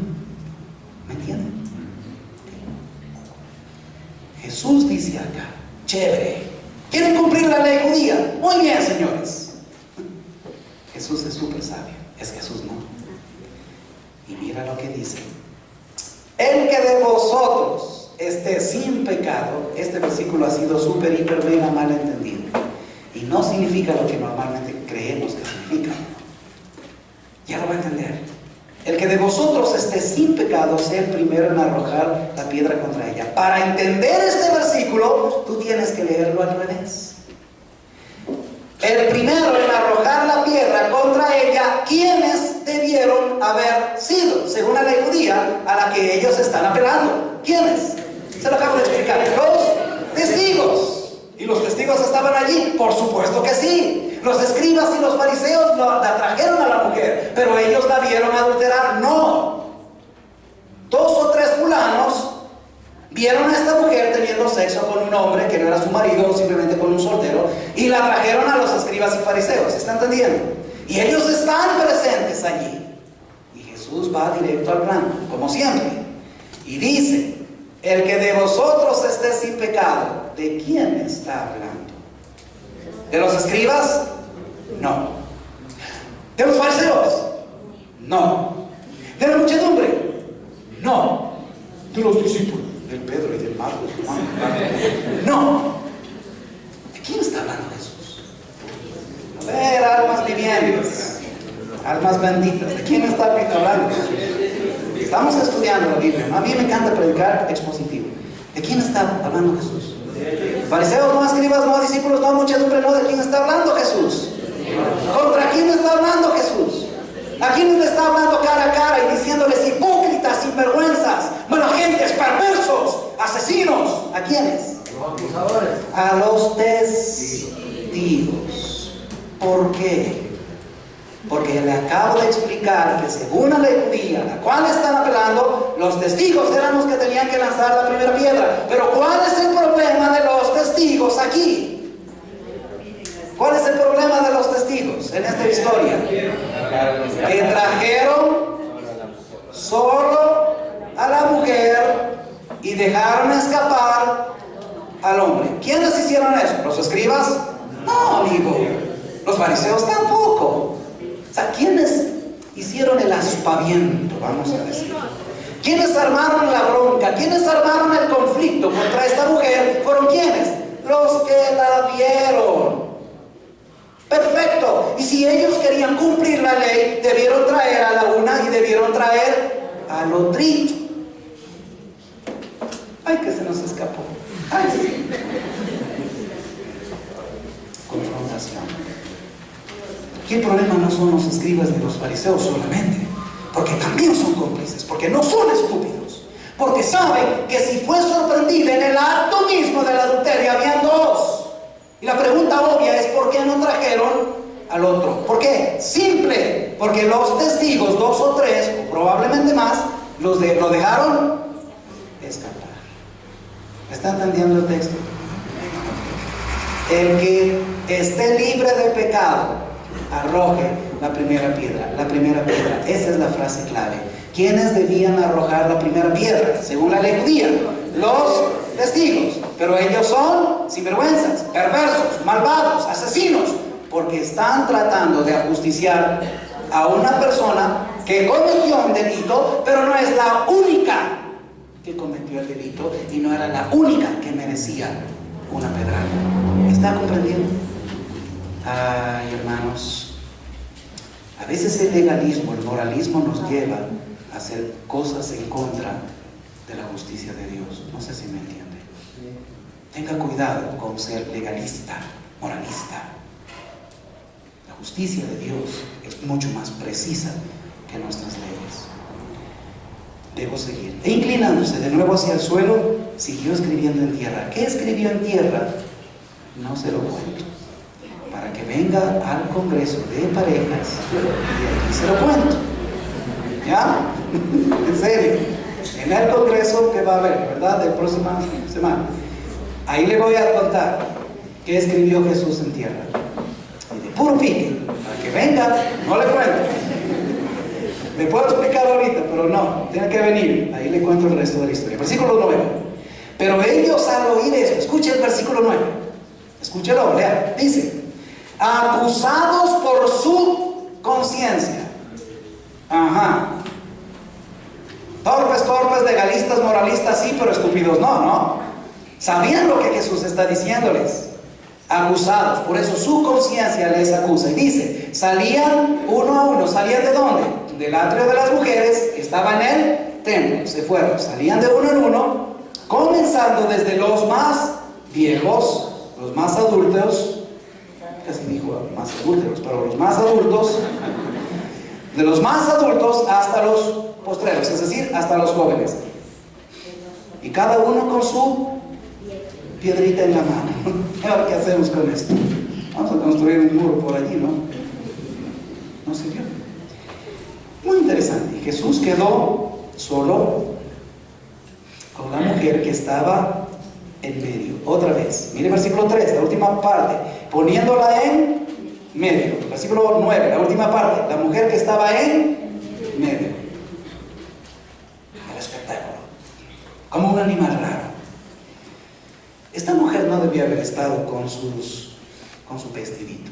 ¿Me entienden? Jesús dice acá, chévere, ¿quieren cumplir la ley judía? Muy bien, señores. Jesús es súper sabio, es Jesús, ¿no? Y mira lo que dice: el que de vosotros esté sin pecado. Este versículo ha sido súper, hiper, mega mal entendido. Y no significa lo que normalmente creemos que significa. Ya lo va a entender. El que de vosotros esté sin pecado sea el primero en arrojar la piedra contra ella. Para entender este versículo, tú tienes que leerlo al revés. El primero en arrojar la piedra contra ella, ¿quiénes debieron haber sido? Según la ley judía a la que ellos están apelando. ¿Quiénes? Se lo acabo de explicar. Los testigos. ¿Y los testigos estaban allí? Por supuesto que sí. Los escribas y los fariseos la trajeron a la mujer, pero ellos la vieron adulterar. No. 2 o 3 fulanos vieron a esta mujer teniendo sexo con un hombre que no era su marido, o simplemente con un soltero, y la trajeron a los escribas y fariseos. ¿Está entendiendo? Y ellos están presentes allí. Y Jesús va directo al plano, como siempre, y dice: el que de vosotros esté sin pecado. ¿De quién está hablando? ¿De los escribas? No. ¿De los fariseos? No. ¿De la muchedumbre? No. ¿De los discípulos? Del Pedro y del Marcos. No. ¿De quién está hablando Jesús? A ver, almas vivientes, almas benditas, ¿de quién está hablando Jesús? Estamos estudiando la Biblia, ¿no? A mí me encanta predicar expositivo. ¿De quién está hablando Jesús? Fariseos, no escribas, no discípulos, no muchedumbre, no. ¿De quién está hablando Jesús? ¿Contra quién está hablando Jesús? ¿A quiénes le está hablando cara a cara y diciéndoles hipócritas, sinvergüenzas, malagentes, perversos, asesinos? ¿A quiénes? A los testigos. ¿Por qué? Porque le acabo de explicar que según la ley judía, a la cual están apelando, los testigos eran los que tenían que lanzar la primera piedra. Pero ¿cuál es el problema de los testigos aquí? ¿Cuál es el problema de los testigos en esta historia? Que trajeron solo a la mujer y dejaron escapar al hombre. ¿Quiénes hicieron eso? ¿Los escribas? No, amigo. Los fariseos tampoco. O sea, ¿quiénes hicieron el aspaviento, vamos a decir? ¿Quiénes armaron la bronca? ¿Quiénes armaron el conflicto contra esta mujer? ¿Fueron quiénes? Los que la vieron. Perfecto. Y si ellos querían cumplir la ley, debieron traer a la una y debieron traer al otrito. Ay, que se nos escapó. Ay, sí. Aquí el problema no son los escribas ni los fariseos solamente, porque también son cómplices, porque no son estúpidos, porque saben que si fue sorprendida en el acto mismo del adulterio habían dos. Y la pregunta obvia es: ¿por qué no trajeron al otro? ¿Por qué? Simple, porque los testigos, 2 o 3, o probablemente más, lo dejaron escapar. ¿Está entendiendo el texto? El que esté libre de pecado, arroje la primera piedra. La primera piedra, esa es la frase clave. ¿Quiénes debían arrojar la primera piedra? Según la ley judía, los testigos. Pero ellos son sinvergüenzas, perversos, malvados, asesinos, porque están tratando de ajusticiar a una persona que cometió un delito, pero no es la única que cometió el delito y no era la única que merecía una pedrada. ¿Está comprendiendo? Ay, hermanos, a veces el legalismo, el moralismo nos lleva a hacer cosas en contra de la justicia de Dios. No sé si me entiende. Tenga cuidado con ser legalista, moralista. La justicia de Dios es mucho más precisa que nuestras leyes. Debo seguir. E inclinándose de nuevo hacia el suelo, siguió escribiendo en tierra. ¿Qué escribió en tierra? No se lo cuento, para que venga al congreso de parejas y aquí se lo cuento. ¿Ya? En serio. En el congreso que va a haber, ¿verdad? De próxima semana. Ahí le voy a contar qué escribió Jesús en tierra. Y de puro pique, para que venga, no le cuento. Le puedo explicar ahorita, pero no, tiene que venir. Ahí le cuento el resto de la historia. Versículo 9. Pero ellos al oír esto, escuche el versículo 9. Escúchelo, lea. Dice: acusados por su conciencia. Ajá. Torpes, legalistas, moralistas, sí, pero estúpidos no. Sabían lo que Jesús está diciéndoles. Acusados, por eso su conciencia les acusa. Y dice: salían uno a uno. ¿Salían de dónde? Del atrio de las mujeres, que estaba en el templo. Se fueron, salían de uno en uno, comenzando desde los más viejos, los más adultos, casi dijo más adúlteros, pero los más adultos, de los más adultos hasta los postreros, es decir, hasta los jóvenes. Y cada uno con su piedrita en la mano. Ahora, ¿qué hacemos con esto? Vamos a construir un muro por allí, ¿no? No sirvió. Muy interesante. Y Jesús quedó solo con la mujer que estaba en medio. Otra vez, mire versículo 3, la última parte, poniéndola en medio. Versículo 9, la última parte, la mujer que estaba en medio. El espectáculo, como un animal raro. Esta mujer no debía haber estado con su vestidito,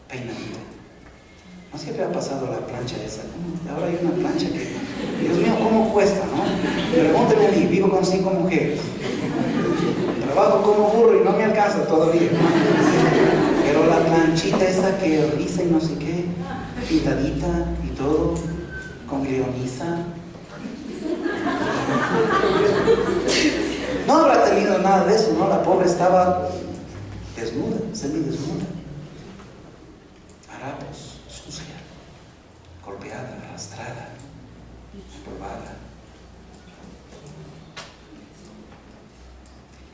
peinadito. ¿No siempre ha pasado la plancha esa? Ahora hay una plancha que, Dios mío, ¿cómo cuesta, no? Pregúnteme a mí, vivo con 5 mujeres. Trabajo como burro y no me alcanza todavía. Pero la planchita esa que risa y no sé qué, pintadita y todo, con leonisa. No habrá tenido nada de eso, ¿no? La pobre estaba desnuda, semidesnuda. Harapos, sucia, golpeada, arrastrada, empolvada.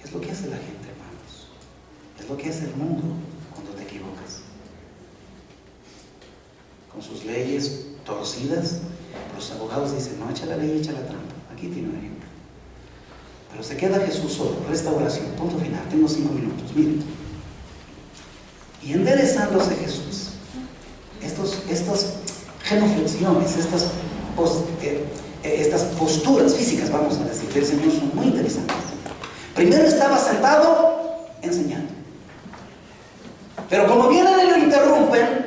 Es lo que hace la gente, hermanos. Es lo que hace el mundo cuando te equivocas. Con sus leyes torcidas, los abogados dicen: no, echa la ley, echa la trampa. Aquí tiene un ejemplo. Pero se queda Jesús solo, restauración, punto final. Tengo 5 minutos, miren. Y enderezándose Jesús, estas genuflexiones, estas posturas físicas, vamos a decir, del Señor son muy interesantes. Primero estaba sentado enseñando, pero como vienen y lo interrumpen,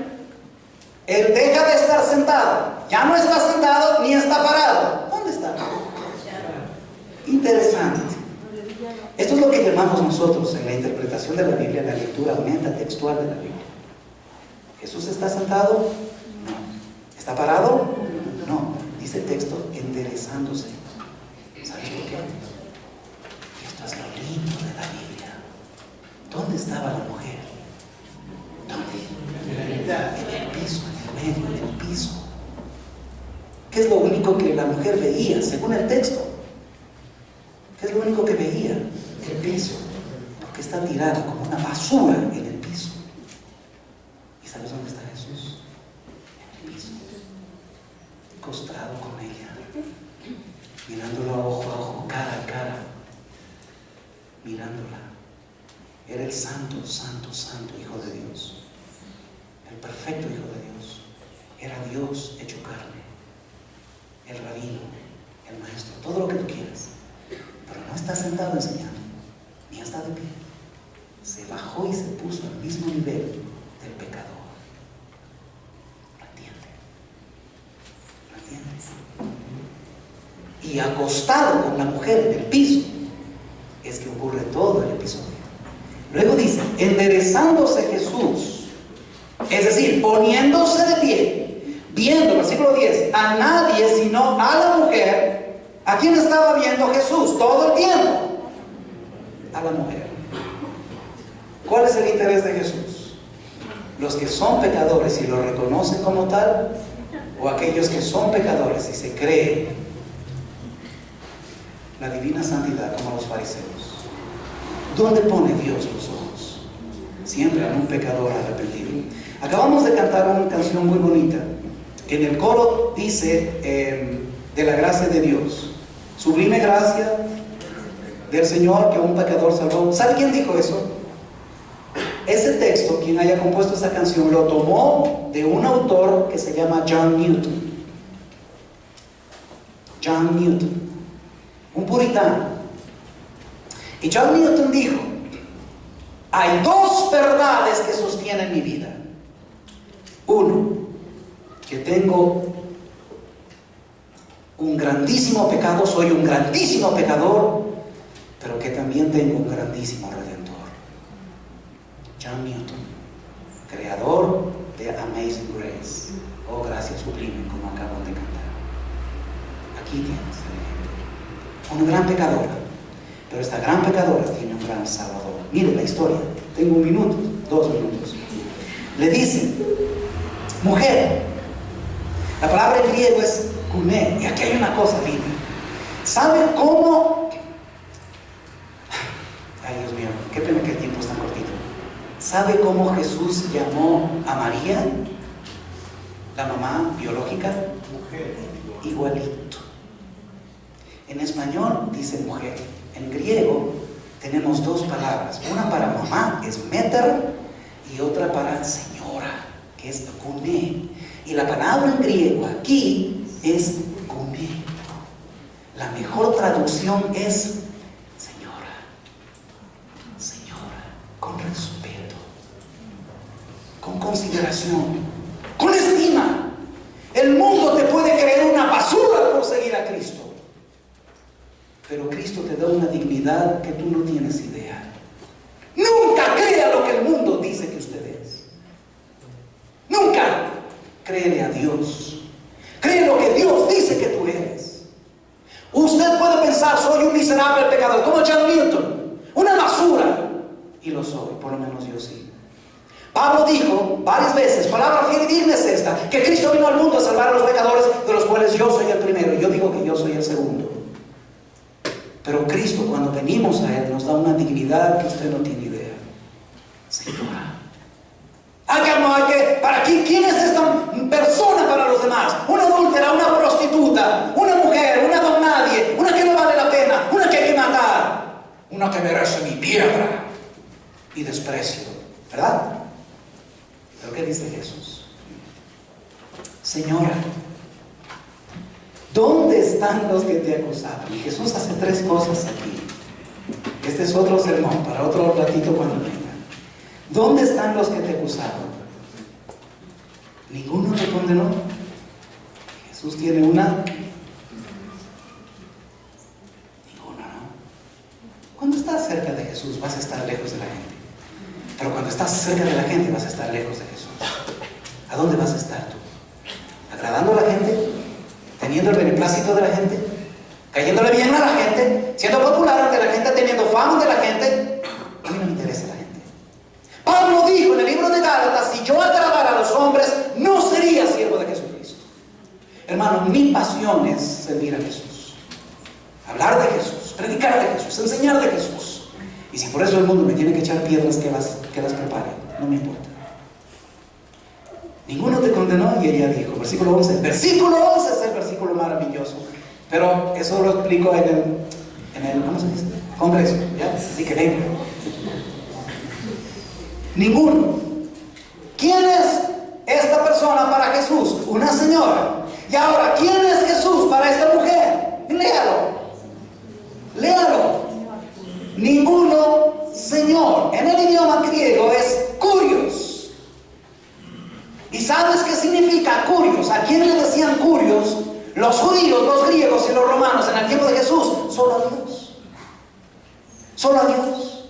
él deja de estar sentado, ya no está sentado ni está parado. ¿Dónde está? Interesante. Esto es lo que llamamos nosotros en la interpretación de la Biblia, la lectura metatextual de la Biblia. ¿Jesús está sentado? No. ¿Está parado? No. Dice el texto, enderezándose. ¿Sabes por qué? Esto es lo lindo de la Biblia. ¿Dónde estaba la mujer? ¿Dónde? En el ¿Qué es lo único que la mujer veía, según el texto? ¿Qué es lo único que veía? El piso. Porque está tirado como una basura en el piso. ¿Y sabes dónde está Jesús? En el piso. Acostado con ella. Mirándola ojo a ojo, cara a cara. Mirándola. Era el santo, santo, santo Hijo de Dios. El perfecto Hijo de Dios. Era Dios hecho carne. El rabino, el maestro, todo lo que tú quieras. Pero no está sentado enseñando, ni está de pie. Se bajó y se puso al mismo nivel del pecador. ¿Lo entiende? ¿Lo entiende? Y acostado con la mujer en el piso, es que ocurre todo el episodio. Luego dice, enderezándose Jesús, es decir, poniéndose de pie, viendo, versículo 10, a nadie sino a la mujer. ¿A quién estaba viendo Jesús todo el tiempo? A la mujer. ¿Cuál es el interés de Jesús? ¿Los que son pecadores y lo reconocen como tal? ¿O aquellos que son pecadores y se creen la divina santidad como los fariseos? ¿Dónde pone Dios los ojos? Siempre en un pecador arrepentido. Acabamos de cantar una canción muy bonita. En el coro dice de la gracia de Dios. Sublime gracia del Señor que a un pecador salvó. ¿Sabe quién dijo eso? Ese texto, quien haya compuesto esa canción, lo tomó de un autor que se llama John Newton. John Newton, un puritano. Y John Newton dijo, hay dos verdades que sostienen mi vida. Uno, que tengo un grandísimo pecado, soy un grandísimo pecador, pero que también tengo un grandísimo redentor. John Newton, creador de Amazing Grace, oh gracia sublime, como acaban de cantar. Aquí tienes el ejemplo. Una gran pecadora, pero esta gran pecadora tiene un gran salvador. Mire la historia, tengo 1 minuto, 2 minutos. Le dice, mujer, la palabra en griego es kuné, y aquí hay una cosa linda. ¿Sabe cómo? Ay, Dios mío, qué pena que el tiempo es tan cortito. ¿Sabe cómo Jesús llamó a María, la mamá biológica? Mujer. Igualito. En español dice mujer. En griego tenemos 2 palabras. Una para mamá es meter y otra para señora, que es kuné. Y la palabra en griego aquí es kuné. La mejor traducción es señora. Señora, con respeto, con consideración, con estima. El mundo te puede creer una basura por seguir a Cristo. Pero Cristo te da una dignidad que tú no tienes idea. Nunca crea lo que el mundo dice que usted es. Nunca. Créele a Dios. Cree lo que Dios dice que tú eres. Usted puede pensar, soy un miserable pecador, como John Newton, una basura. Y lo soy, por lo menos yo sí. Pablo dijo varias veces, palabra fiel y digna es esta, que Cristo vino al mundo a salvar a los pecadores, de los cuales yo soy el primero. Y yo digo que yo soy el segundo. Pero Cristo, cuando venimos a Él, nos da una dignidad que usted no tiene idea. Señora. ¿Para quién es esta persona para los demás? Una adúltera, una prostituta, una mujer, una don nadie, una que no vale la pena, una que hay que matar, una que merece mi piedra y desprecio. ¿Verdad? ¿Pero qué dice Jesús? Señora, ¿dónde están los que te acusaban? Y Jesús hace 3 cosas aquí. Este es otro sermón para otro ratito cuando venga. ¿Dónde están los que te acusaban? ¿Ninguno te condenó? Jesús tiene una. Ninguna, ¿no? Cuando estás cerca de Jesús vas a estar lejos de la gente. Pero cuando estás cerca de la gente vas a estar lejos de Jesús. ¿A dónde vas a estar tú? ¿Agradando a la gente? ¿Teniendo el beneplácito de la gente? ¿Cayéndole bien a la gente? ¿Siendo popular ante la gente? ¿Teniendo fama de la gente? A mí no me interesa la gente. Pablo dijo en el libro de Gálatas, si yo agradara a los hombres, no sería siervo de Jesucristo. Hermano, mi pasión es servir a Jesús, hablar de Jesús, predicar de Jesús, enseñar de Jesús. Y si por eso el mundo me tiene que echar piedras, que las prepare, no me importa. Ninguno te condenó, y ella dijo, versículo 11. Versículo 11 es el versículo maravilloso, pero eso lo explico en el ¿cómo se dice? Congreso, ¿ya? Así que venga. Ninguno. ¿Quién es esta persona para Jesús? Una señora. Y ahora, ¿quién es Jesús para esta mujer? Léalo. Léalo. Ninguno, Señor. En el idioma griego es curios. ¿Y sabes qué significa curios? ¿A quién le decían curios? Los judíos, los griegos y los romanos en el tiempo de Jesús. Solo a Dios. Solo a Dios.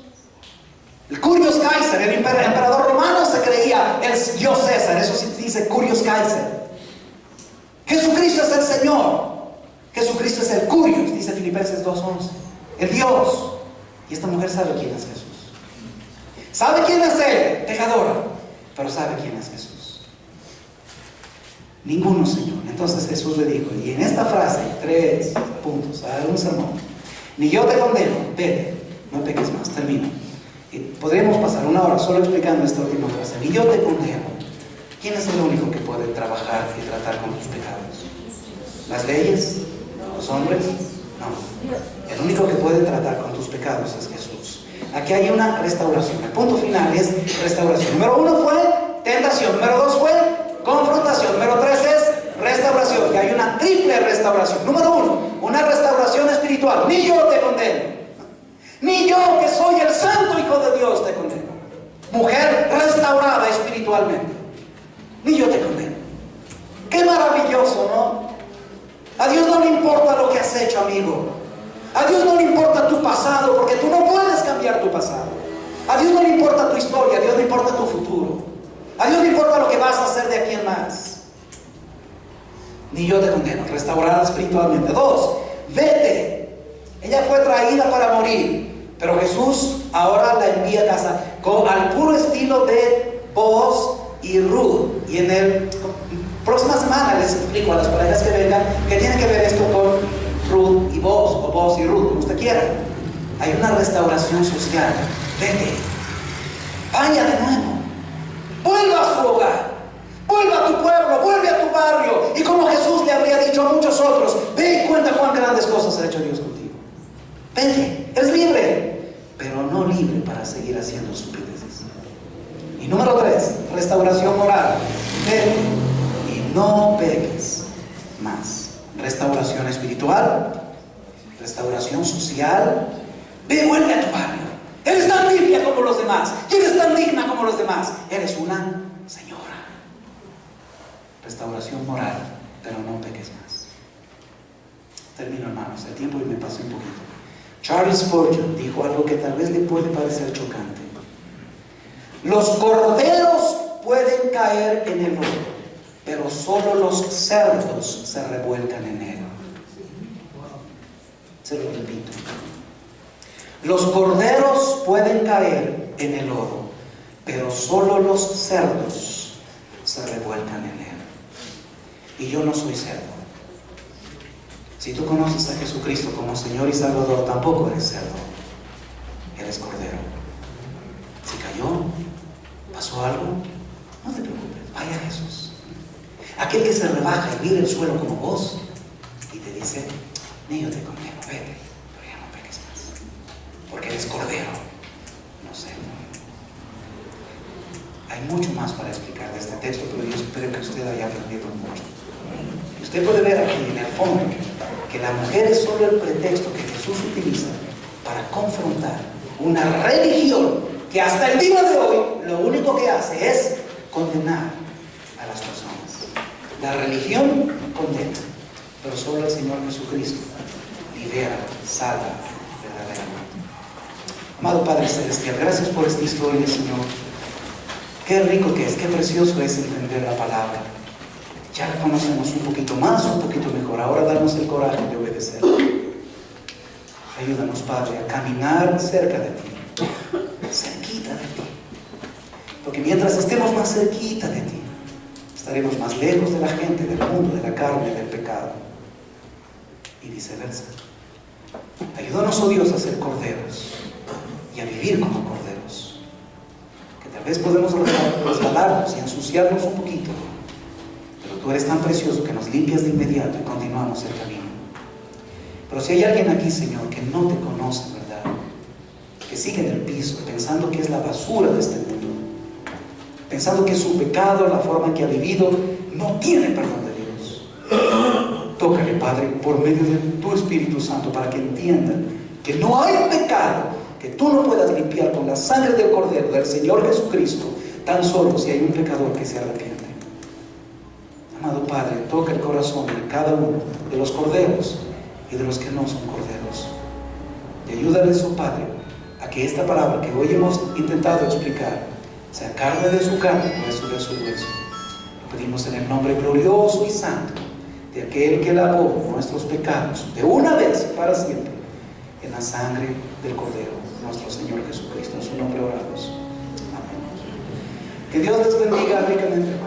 El Curios Kaiser, el emperador romano, se creía el dios César. Eso sí dice Curios Kaiser. Jesucristo es el Señor. Jesucristo es el Curios, dice Filipenses 2:11. El Dios. Y esta mujer sabe quién es Jesús. Sabe quién es Él, pecadora, pero sabe quién es Jesús. Ninguno, Señor. Entonces Jesús le dijo, y en esta frase, 3 puntos, un sermón. Ni yo te condeno, vete, no peques más, termino. Y podríamos pasar una hora solo explicando esta última frase. Ni yo te condeno. ¿Quién es el único que puede trabajar y tratar con tus pecados? ¿Las leyes? ¿Los hombres? No. El único que puede tratar con tus pecados es Jesús. Aquí hay una restauración. El punto final es restauración. Número 1 fue tentación. Número 2 fue confrontación. Número 3 es restauración. Y hay una triple restauración. Número 1, una restauración espiritual. Ni yo te condeno. Ni yo, que soy el santo Hijo de Dios, te condeno. Mujer restaurada espiritualmente. Ni yo te condeno. Qué maravilloso, ¿no? A Dios no le importa lo que has hecho, amigo. A Dios no le importa tu pasado, porque tú no puedes cambiar tu pasado. A Dios no le importa tu historia, a Dios le importa tu futuro. A Dios le importa lo que vas a hacer de aquí en más. Ni yo te condeno, restaurada espiritualmente. 2, vete. Ella fue traída para morir, pero Jesús ahora la envía a casa al puro estilo de Boaz y Ruth. Y en el próxima semana les explico a las parejas que vengan que tiene que ver esto con Ruth y Boaz, o Boaz y Ruth, como usted quiera. Hay una restauración social. Vete, vaya de nuevo, vuelva a su hogar, vuelva a tu pueblo, vuelve a tu barrio. Y como Jesús le habría dicho a muchos otros, ve y cuenta cuán grandes cosas ha hecho Dios contigo. Vete, eres libre, pero no libre para seguir haciendo estupideces. Y número 3, restauración moral. Vete y no peques más. Restauración espiritual, restauración social. Ve, vuelve a tu barrio. Eres tan limpia como los demás, y eres tan digna como los demás. Eres una señora. Restauración moral, pero no peques más. Termino, hermanos, el tiempo y me pasé un poquito. Charles Spurgeon dijo algo que tal vez le puede parecer chocante. Los corderos pueden caer en el lodo, pero solo los cerdos se revuelcan en él. Se lo repito. Los corderos pueden caer en el lodo, pero solo los cerdos se revuelcan en él. Y yo no soy cerdo. Si tú conoces a Jesucristo como Señor y Salvador, tampoco eres cerdo, eres cordero. Si cayó, pasó algo, no te preocupes, vaya a Jesús. Aquel que se rebaja y mira el suelo como vos y te dice, ni yo te condeno, vete, pero ya no peques más, porque eres cordero, no cerdo. Hay mucho más para explicar de este texto, pero yo espero que usted haya aprendido mucho. Y usted puede ver aquí en el fondo que la mujer es solo el pretexto que Jesús utiliza para confrontar una religión que hasta el día de hoy lo único que hace es condenar a las personas. La religión condena, pero solo el Señor Jesucristo libera, salva verdaderamente. Amado Padre Celestial, gracias por esta historia, Señor. Qué rico que es, qué precioso es entender la palabra. Ya la conocemos un poquito más, un poquito mejor. Ahora danos el coraje de obedecer. Ayúdanos, Padre, a caminar cerca de ti, cerquita de ti. Porque mientras estemos más cerquita de ti, estaremos más lejos de la gente, del mundo, de la carne, del pecado. Y viceversa. Ayúdanos, oh Dios, a ser corderos y a vivir como corderos. Que tal vez podemos resbalarnos y ensuciarnos un poquito, pero tú eres tan precioso que nos limpias de inmediato y continuamos el camino. Pero si hay alguien aquí, Señor, que no te conoce, ¿verdad? Que sigue en el piso pensando que es la basura de este mundo, pensando que su pecado, la forma en que ha vivido, no tiene perdón de Dios. Tócale, Padre, por medio de tu Espíritu Santo, para que entienda que no hay pecado que tú no puedas limpiar con la sangre del Cordero, del Señor Jesucristo, tan solo si hay un pecador que se arrepiente. Amado Padre, toca el corazón de cada uno de los corderos y de los que no son corderos. Y ayúdales, oh Padre, a que esta palabra que hoy hemos intentado explicar sea carne de su carne, hueso de su hueso. Lo pedimos en el nombre glorioso y santo de aquel que lavó nuestros pecados de una vez y para siempre en la sangre del Cordero, nuestro Señor Jesucristo. En su nombre oramos. Amén. Que Dios les bendiga ricamente.